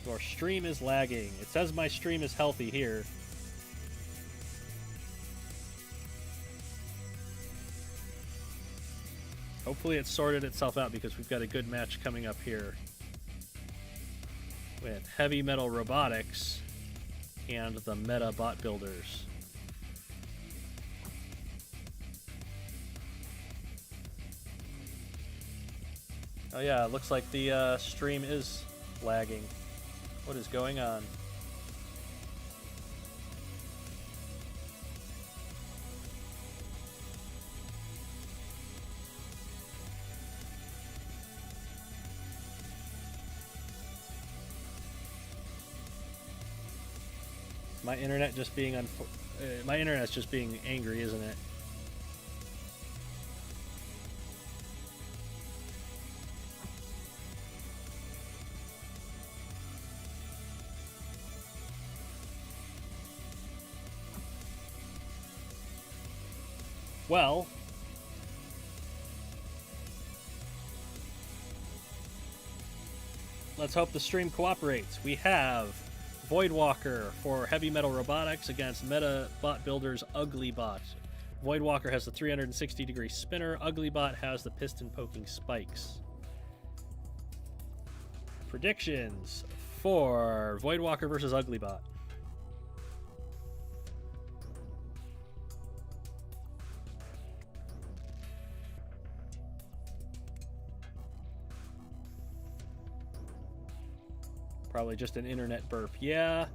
Your stream is lagging. It says my stream is healthy here. Hopefully it sorted itself out, because we've got a good match coming up here with Heavy Metal Robotics and the Meta Bot Builders. Oh yeah, it looks like the stream is lagging. What is going on? My internet just being my internet's just being angry, isn't it? Well, let's hope the stream cooperates. We have Voidwalker for Heavy Metal Robotics against Meta Bot Builder's Ugly Bot. Voidwalker has the 360-degree spinner. Ugly Bot has the piston-poking spikes. Predictions for Voidwalker versus Ugly Bot. Probably just an internet burp. Yeah,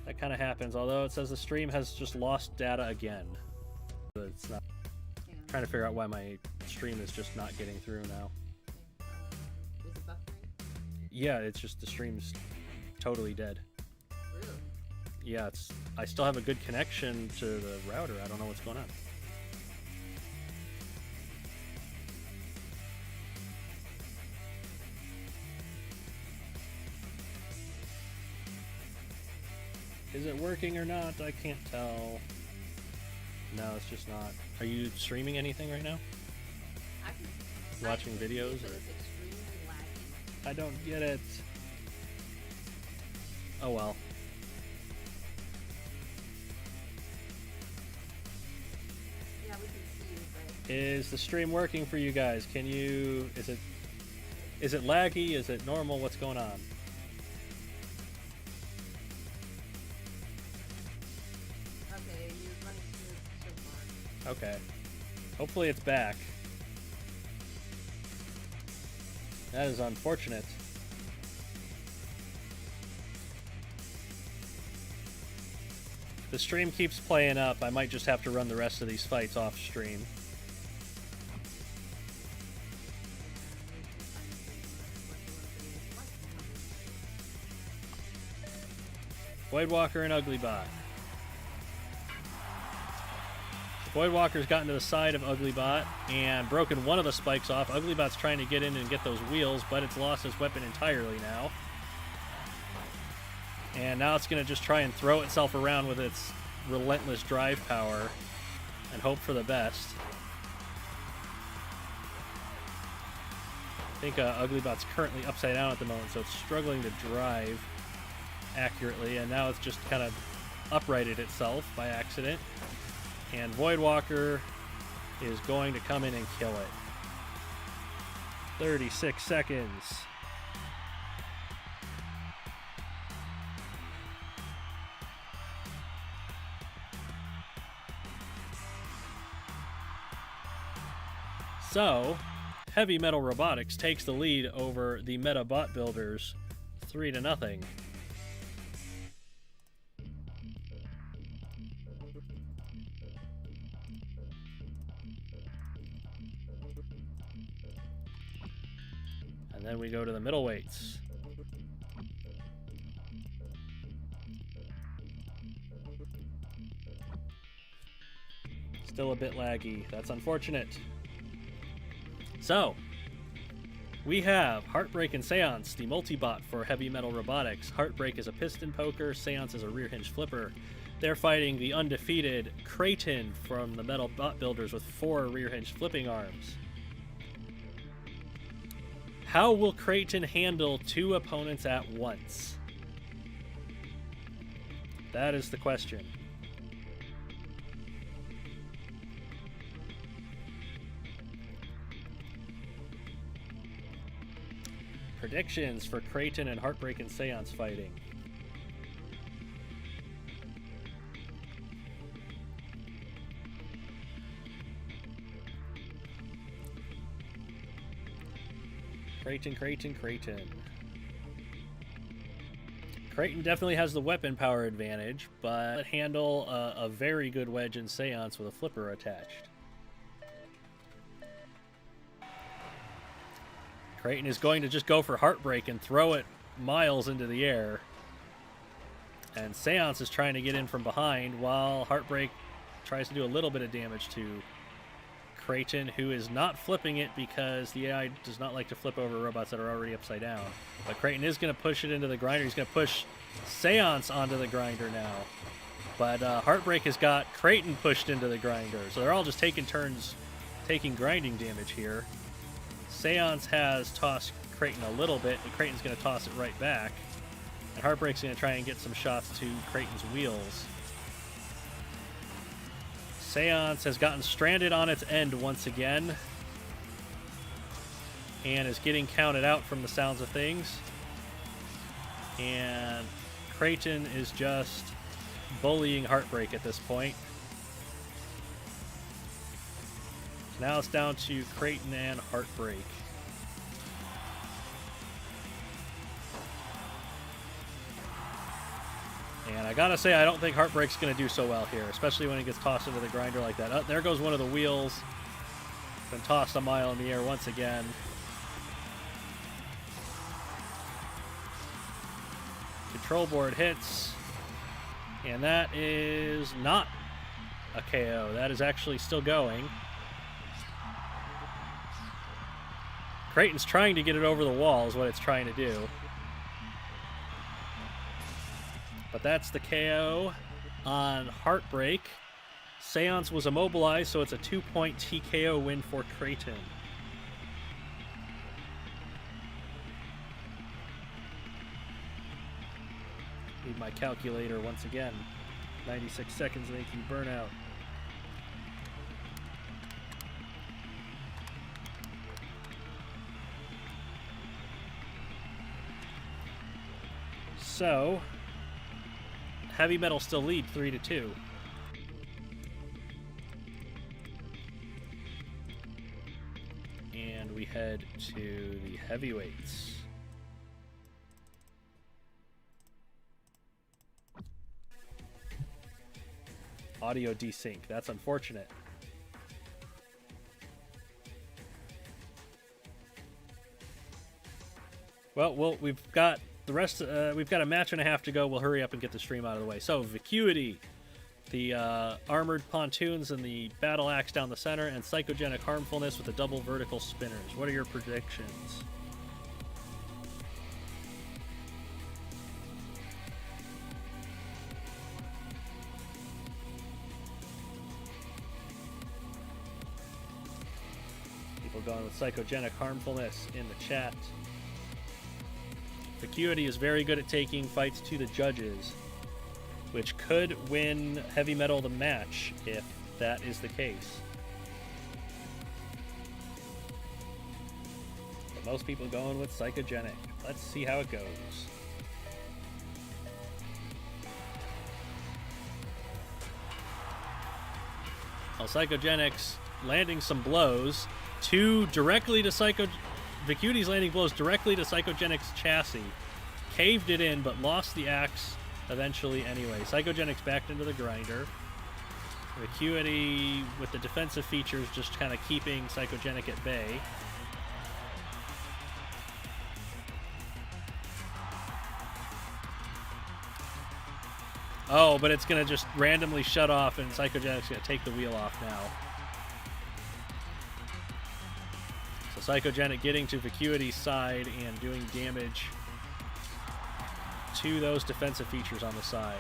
that kind of happens. Although it says the stream has just lost data again. But it's not. Yeah. I'm trying to figure out why my stream is just not getting through now. Is it buffering? Yeah, it's just the stream's totally dead. Really? Yeah, I still have a good connection to the router. I don't know what's going on. Is it working or not? I can't tell. No, it's just not. Are you streaming anything right now? I can Watching videos? But Or? it's extremely laggy. I don't get it. Oh well. Yeah, we can see you, but Is the stream working for you guys? Can you... Is it laggy? Is it normal? What's going on? okay, you're running smooth so far. Okay. Hopefully it's back. That is unfortunate. If the stream keeps playing up, I might just have to run the rest of these fights off stream. Voidwalker and Uglybot. Voidwalker's gotten to the side of Uglybot and broken one of the spikes off. Uglybot's trying to get in and get those wheels, but it's lost its weapon entirely now. And now it's going to just try and throw itself around with its relentless drive power and hope for the best. I think Uglybot's currently upside down at the moment, so it's struggling to drive accurately, and now it's just kind of uprighted itself by accident. And Voidwalker is going to come in and kill it. 36 seconds. So, Heavy Metal Robotics takes the lead over the Meta Bot Builders 3-0. And then we go to the middleweights. Still a bit laggy. That's unfortunate. So, we have Heartbreak and Seance, the multi-bot for Heavy Metal Robotics. Heartbreak is a piston poker, Seance is a rear hinge flipper. They're fighting the undefeated Creighton from the Metal Bot Builders with 4 rear hinge flipping arms. How will Creighton handle 2 opponents at once? That is the question. Predictions for Creighton and Heartbreak and Seance fighting. Creighton. Creighton definitely has the weapon power advantage, but handle a very good wedge in Seance with a flipper attached. Creighton is going to just go for Heartbreak and throw it miles into the air. And Seance is trying to get in from behind while Heartbreak tries to do a little bit of damage to Creighton, who is not flipping it because the AI does not like to flip over robots that are already upside down. But Creighton is going to push it into the grinder. He's going to push Seance onto the grinder now. But Heartbreak has got Creighton pushed into the grinder. So they're all just taking turns taking grinding damage here. Seance has tossed Creighton a little bit, but Creighton's going to toss it right back. And Heartbreak's going to try and get some shots to Creighton's wheels. Seance has gotten stranded on its end once again. And is getting counted out from the sounds of things. And Creighton is just bullying Heartbreak at this point. Now it's down to Creighton and Heartbreak. And I gotta say, I don't think Heartbreak's gonna do so well here, especially when he gets tossed into the grinder like that. Oh, there goes one of the wheels. Been tossed a mile in the air once again. Control board hits. And that is not a KO. That is actually still going. Creighton's trying to get it over the wall is what it's trying to do. But that's the KO on Heartbreak. Seance was immobilized, so it's a 2-point TKO win for Creighton. Need my calculator once again. 96 seconds of AQ burnout. So, Heavy Metal still lead 3-2. and we head to the heavyweights. Audio desync. That's unfortunate. Well, we've got the rest. We've got a match and a half to go. We'll hurry up and get the stream out of the way. So, Vacuity, the armored pontoons and the battle axe down the center, and psychogenic harmfulness with the double vertical spinners. What are your predictions? People going with psychogenic harmfulness in the chat. Vacuity is very good at taking fights to the judges, which could win Heavy Metal the match if that is the case. But most people going with psychogenic. Let's see how it goes. Well, psychogenic's landing some blows. Two directly to Vacuity's landing blows directly to Psychogenic's chassis. Caved it in, but lost the axe eventually anyway. Psychogenic's backed into the grinder. Vacuity with the defensive features just kind of keeping Psychogenic at bay. Oh, but it's going to just randomly shut off, and Psychogenic's going to take the wheel off now. So Psychogenic getting to Vacuity's side and doing damage to those defensive features on the side.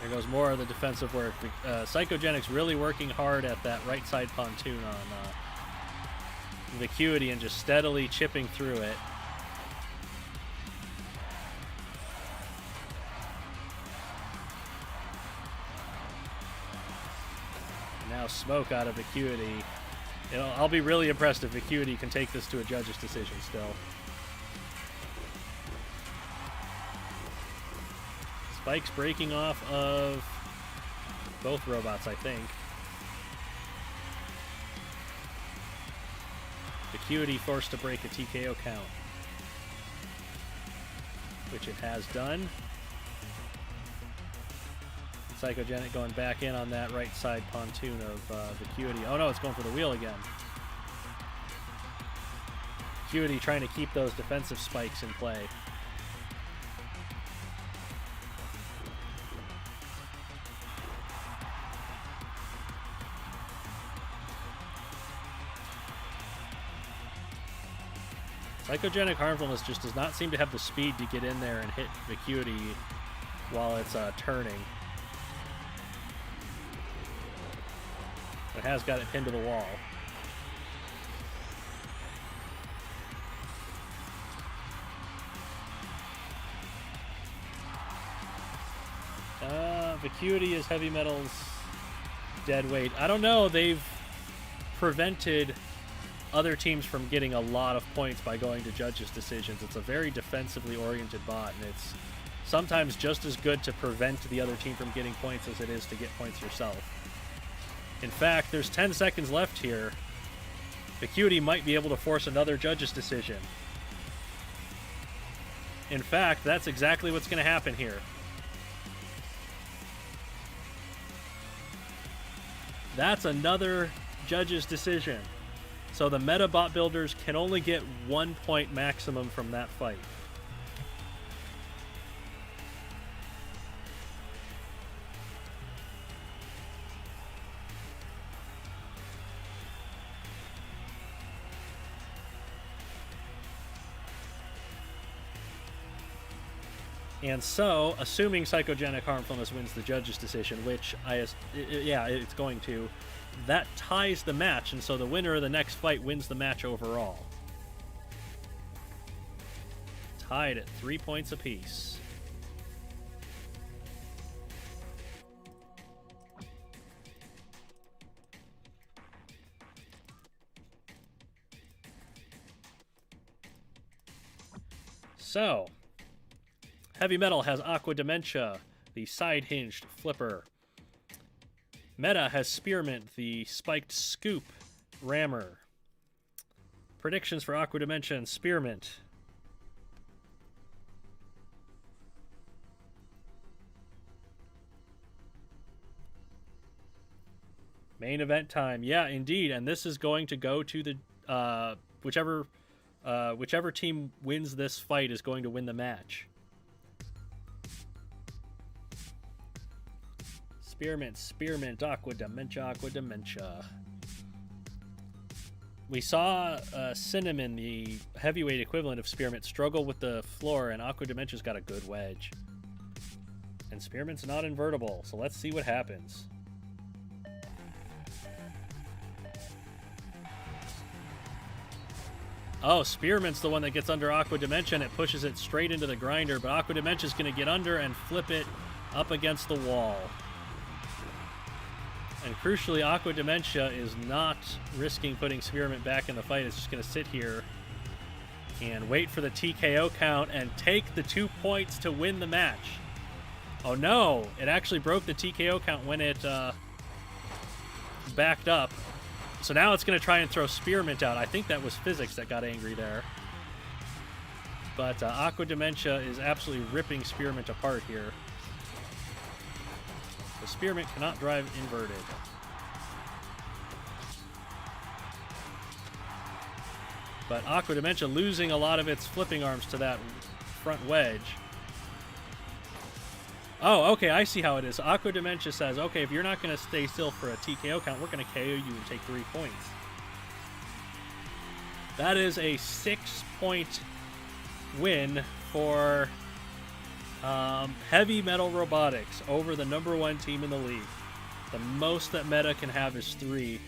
There goes more of the defensive work. Psychogenic's really working hard at that right side pontoon on Vacuity and just steadily chipping through it. Now smoke out of Vacuity. I'll be really impressed if Vacuity can take this to a judge's decision still. Spikes breaking off of both robots, I think. Vacuity forced to break a TKO count, which it has done. Psychogenic going back in on that right side pontoon of Vacuity. Oh no, it's going for the wheel again. Vacuity trying to keep those defensive spikes in play. Psychogenic harmfulness just does not seem to have the speed to get in there and hit Vacuity while it's turning. It has got it pinned to the wall. Vacuity is Heavy Metal's dead weight. I don't know. They've prevented other teams from getting a lot of points by going to judges' decisions. It's a very defensively oriented bot, and it's sometimes just as good to prevent the other team from getting points as it is to get points yourself. In fact, there's 10 seconds left here. Vacuity might be able to force another judge's decision. In fact, that's exactly what's going to happen here. That's another judge's decision. So the meta bot builders can only get 1 point maximum from that fight. And so, assuming Psychogenic Harmfulness wins the judge's decision, which it's going to, that ties the match, and so the winner of the next fight wins the match overall. Tied at 3 points apiece. So, Heavy Metal has Aqua Dementia, the side-hinged flipper. Meta has Spearmint, the spiked scoop rammer. Predictions for Aqua Dementia and Spearmint. Main event time. Yeah, indeed. And this is going to go to the whichever team wins this fight is going to win the match. Spearmint, Aqua Dementia. We saw Cinnamon, the heavyweight equivalent of Spearmint, struggle with the floor, and Aqua Dementia's got a good wedge. And Spearmint's not invertible, so let's see what happens. Oh, Spearmint's the one that gets under Aqua Dementia, and it pushes it straight into the grinder, but Aqua Dementia's going to get under and flip it up against the wall. And crucially, Aqua Dementia is not risking putting Spearmint back in the fight. It's just going to sit here and wait for the TKO count and take the 2 points to win the match. Oh no, it actually broke the TKO count when it backed up. So now it's going to try and throw Spearmint out. I think that was physics that got angry there. But Aqua Dementia is absolutely ripping Spearmint apart here. The Spearmint cannot drive inverted. But Aqua Dementia losing a lot of its flipping arms to that front wedge. Oh, okay, I see how it is. Aqua Dementia says, okay, if you're not going to stay still for a TKO count, we're going to KO you and take 3 points. That is a 6-point win for Heavy Metal Robotics over the #1 team in the league. The most that Meta can have is 3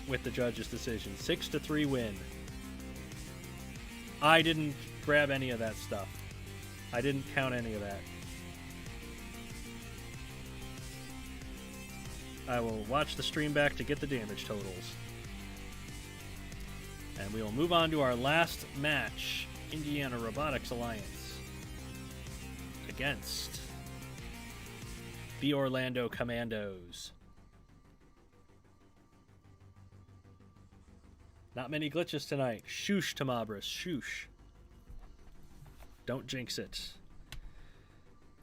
with the judges' decision. 6-3 win. I didn't grab any of that stuff. I didn't count any of that. I will watch the stream back to get the damage totals. And we will move on to our last match. Indiana Robotics Alliance against the Orlando Commandos. Not many glitches tonight. Shoosh, Tamabras. Shoosh. Don't jinx it.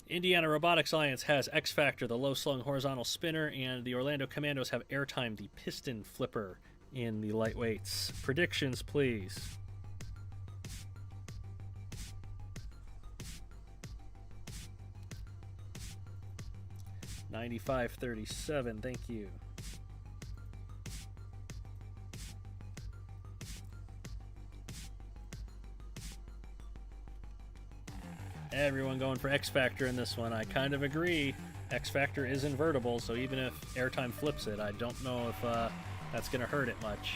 Indiana Robotics Alliance has X-Factor, the low-slung horizontal spinner, and the Orlando Commandos have Airtime, the piston flipper, in the lightweights. Predictions, please. $95.37, thank you. Everyone going for X-Factor in this one. I kind of agree. X-Factor is invertible, so even if Airtime flips it, I don't know if that's going to hurt it much.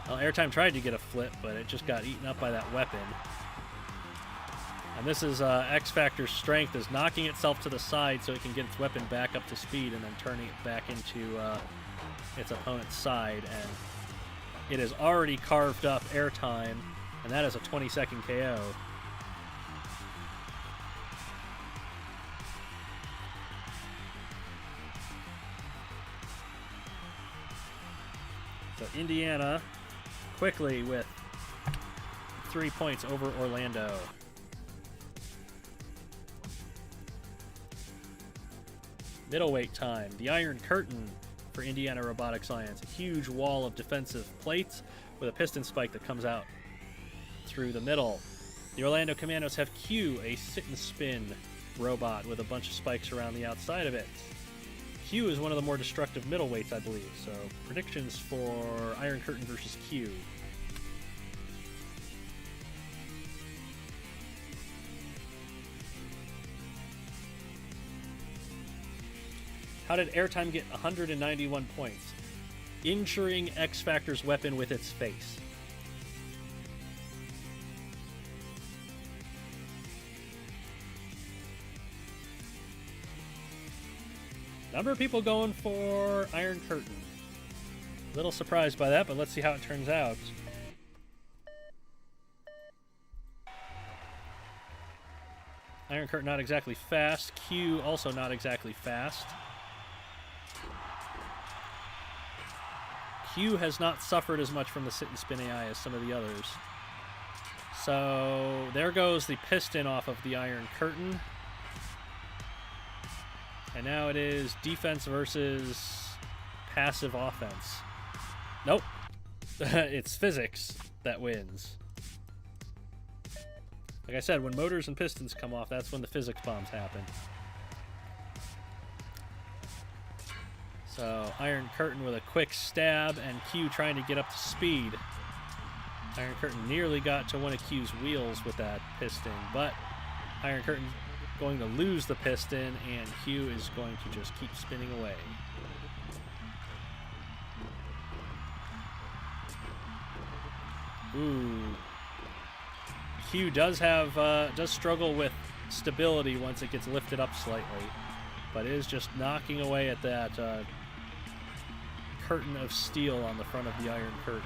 Well, Airtime tried to get a flip, but it just got eaten up by that weapon. And this is X-Factor's strength, is knocking itself to the side so it can get its weapon back up to speed and then turning it back into its opponent's side. And it has already carved up Airtime, and that is a 20-second KO. So Indiana quickly with 3 points over Orlando. Middleweight time. The Iron Curtain for Indiana Robotics Alliance. A huge wall of defensive plates with a piston spike that comes out through the middle. The Orlando Commandos have Q, a sit-and-spin robot with a bunch of spikes around the outside of it. Q is one of the more destructive middleweights, I believe. So, predictions for Iron Curtain versus Q. How did Airtime get 191 points? Injuring X-Factor's weapon with its face. Number of people going for Iron Curtain. A little surprised by that, but let's see how it turns out. Iron Curtain not exactly fast. Q also not exactly fast. Q has not suffered as much from the sit and spin AI as some of the others. So there goes the piston off of the Iron Curtain. And now it is defense versus passive offense. Nope. It's physics that wins. Like I said, when motors and pistons come off, that's when the physics bombs happen. So Iron Curtain with a quick stab, and Q trying to get up to speed. Iron Curtain nearly got to one of Q's wheels with that piston, but Iron Curtain going to lose the piston, and Q is going to just keep spinning away. Ooh. Q does struggle with stability once it gets lifted up slightly, but is just knocking away at that curtain of steel on the front of the Iron Curtain.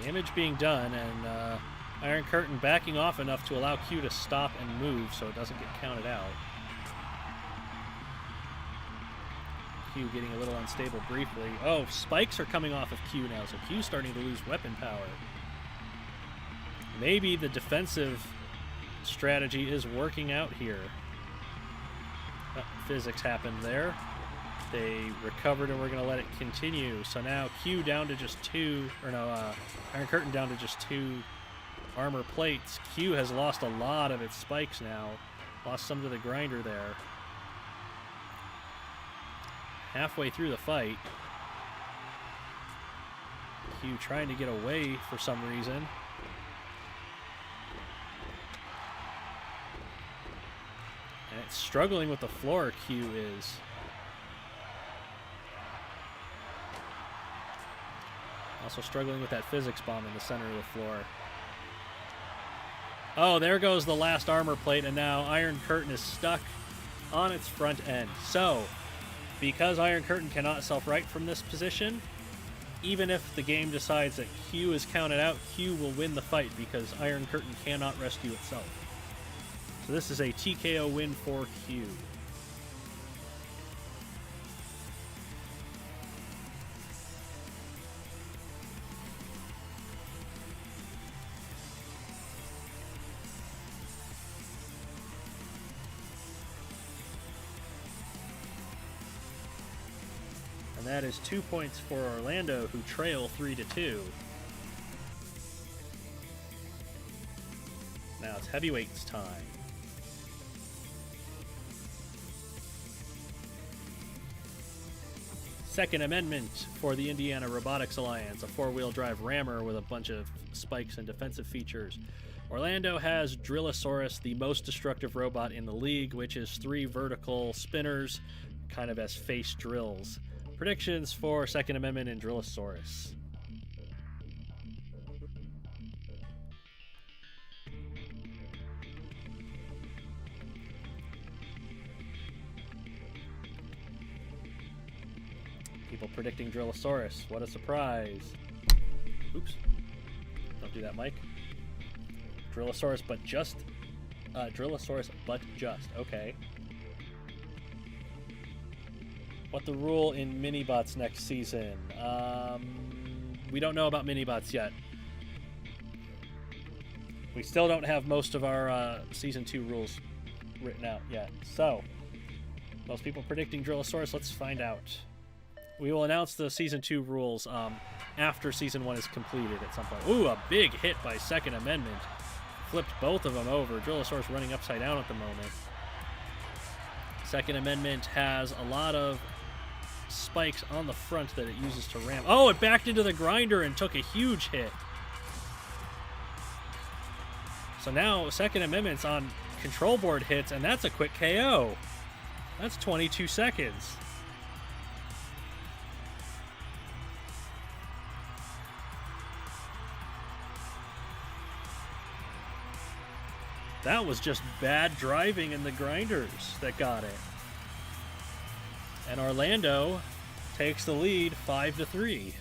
Damage being done, and Iron Curtain backing off enough to allow Q to stop and move so it doesn't get counted out. Q getting a little unstable briefly. Oh, spikes are coming off of Q now, so Q's starting to lose weapon power. Maybe the defensive strategy is working out here. Physics happened there. They recovered, and we're going to let it continue. So now Q down to just two, or no, Iron Curtain down to just 2 armor plates. Q has lost a lot of its spikes now. Lost some to the grinder there. Halfway through the fight, Q trying to get away for some reason. And it's struggling with the floor, Q is. Also struggling with that physics bomb in the center of the floor. Oh, there goes the last armor plate, and now Iron Curtain is stuck on its front end. So, because Iron Curtain cannot self-right from this position, even if the game decides that Q is counted out, Q will win the fight because Iron Curtain cannot rescue itself. So this is a TKO win for Q. And that is 2 points for Orlando, who trail 3-2. Now it's heavyweights time. Second Amendment for the Indiana Robotics Alliance, a 4-wheel drive rammer with a bunch of spikes and defensive features. Orlando has Drillosaurus, the most destructive robot in the league, which is 3 vertical spinners, kind of as face drills. Predictions for Second Amendment and Drillosaurus. People predicting Drillosaurus. What a surprise. Oops. Don't do that, Mike. Drillosaurus, but just. Drillosaurus, but just. Okay. What the rule in Minibots next season? We don't know about Minibots yet. We still don't have most of our Season 2 rules written out yet. So, most people predicting Drillosaurus, let's find out. We will announce the Season 2 rules after Season 1 is completed at some point. Ooh, a big hit by Second Amendment. Flipped both of them over. Drillosaurus running upside down at the moment. Second Amendment has a lot of spikes on the front that it uses to ram. Oh, it backed into the grinder and took a huge hit. So now Second Amendment's on control board hits, and that's a quick KO. That's 22 seconds. That was just bad driving in the grinders that got it. And Orlando takes the lead 5-3.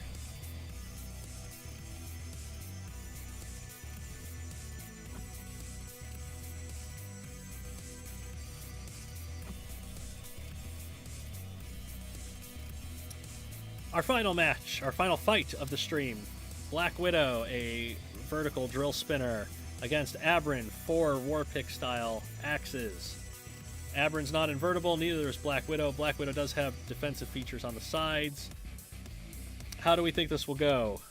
Our final match, our final fight of the stream. Black Widow, a vertical drill spinner, against Abrin, 4 Warpick style axes. Abrin's not invertible, neither is Black Widow. Black Widow does have defensive features on the sides. How do we think this will go?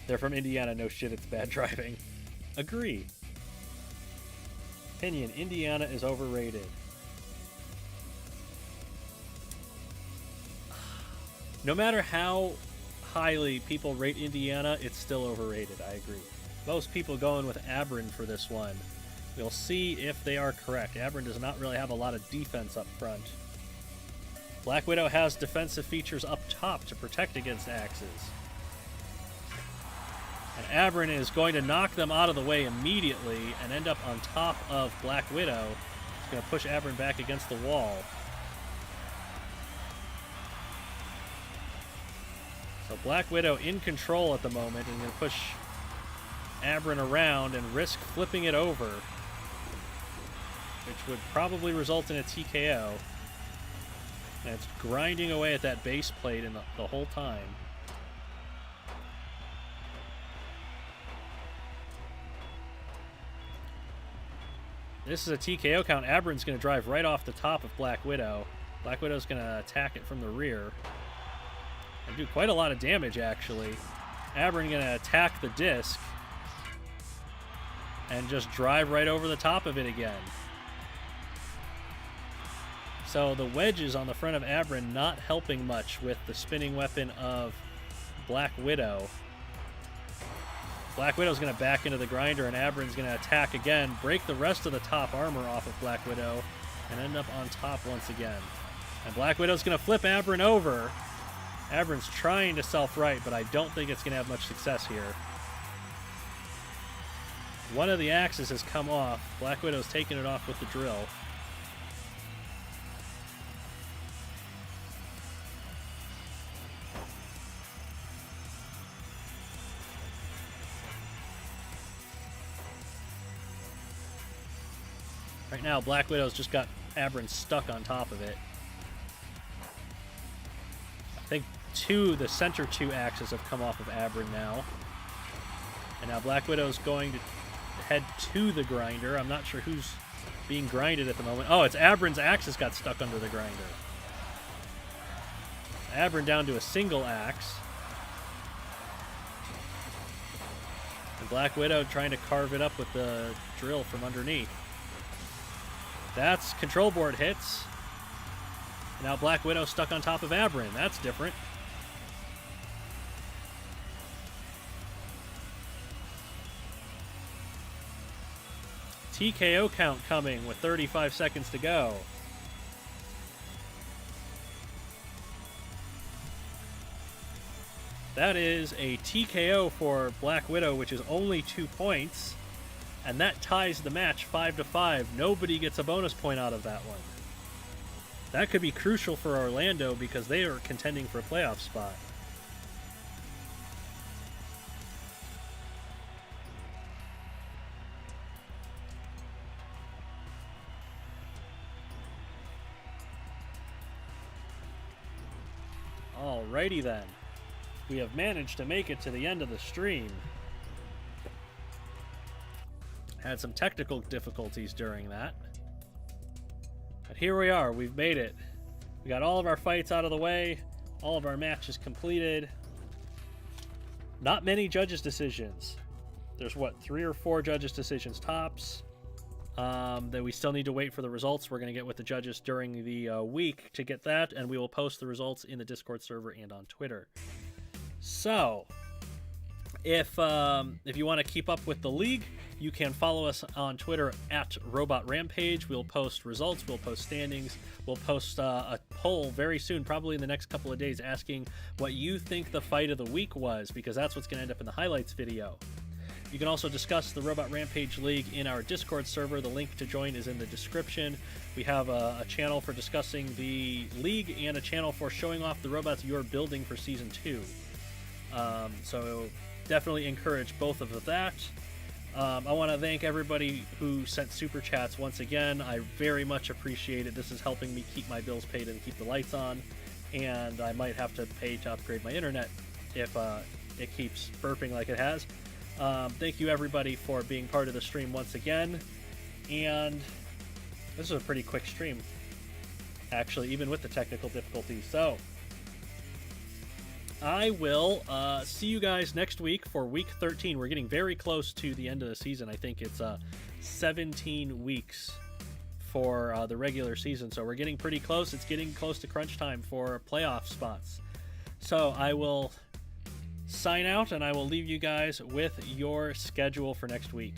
They're from Indiana, no shit, it's bad driving. Agree. Opinion, Indiana is overrated. No matter how highly people rate Indiana, it's still overrated, I agree. Most people going with Abrin for this one. We'll see if they are correct. Abrin does not really have a lot of defense up front. Black Widow has defensive features up top to protect against axes. And Abrin is going to knock them out of the way immediately and end up on top of Black Widow. It's going to push Abrin back against the wall. So Black Widow in control at the moment and going to push Abrin around and risk flipping it over, which would probably result in a TKO. And it's grinding away at that base plate in the whole time. This is a TKO count. Abrin's going to drive right off the top of Black Widow. Black Widow's going to attack it from the rear. And do quite a lot of damage, actually. Abrin going to attack the disc. And just drive right over the top of it again. So the wedges on the front of Abrin not helping much with the spinning weapon of Black Widow. Black Widow's going to back into the grinder, and Abrin's going to attack again, break the rest of the top armor off of Black Widow, and end up on top once again. And Black Widow's going to flip Abrin over. Abrin's trying to self-right, but I don't think it's going to have much success here. One of the axes has come off. Black Widow's taking it off with the drill. Right now, Black Widow's just got Abrin stuck on top of it. I think the center 2 axes have come off of Abrin now. And now Black Widow's going to head to the grinder. I'm not sure who's being grinded at the moment. Oh, it's Abrin's axes got stuck under the grinder. Abrin down to a single axe. And Black Widow trying to carve it up with the drill from underneath. That's control board hits. Now Black Widow stuck on top of Abrin. That's different. TKO count coming with 35 seconds to go. That is a TKO for Black Widow, which is only 2 points. And that ties the match 5-5. Nobody gets a bonus point out of that one. That could be crucial for Orlando because they are contending for a playoff spot. Alrighty then. We have managed to make it to the end of the stream. Had some technical difficulties during that. But here we are. We've made it. We got all of our fights out of the way. All of our matches completed. Not many judges' decisions. There's, what, 3 or 4 judges' decisions tops. That we still need to wait for the results. We're going to get with the judges during the week to get that, and we will post the results in the Discord server and on Twitter. So, If you want to keep up with the league, you can follow us on Twitter at Robot Rampage. We'll post results, we'll post standings, we'll post a poll very soon, probably in the next couple of days, asking what you think the fight of the week was, because that's what's going to end up in the highlights video. You can also discuss the Robot Rampage League in our Discord server. The link to join is in the description. We have a channel for discussing the league and a channel for showing off the robots you're building for Season 2. So definitely encourage both of that. I want to thank everybody who sent super chats once again. I very much appreciate it. This is helping me keep my bills paid and keep the lights on. And I might have to pay to upgrade my internet if it keeps burping like it has. Thank you everybody for being part of the stream once again. And this is a pretty quick stream, actually, even with the technical difficulties. So I will see you guys next week for week 13. We're getting very close to the end of the season. I think it's 17 weeks for the regular season, so we're getting pretty close. It's getting close to crunch time for playoff spots. So I will sign out, and I will leave you guys with your schedule for next week.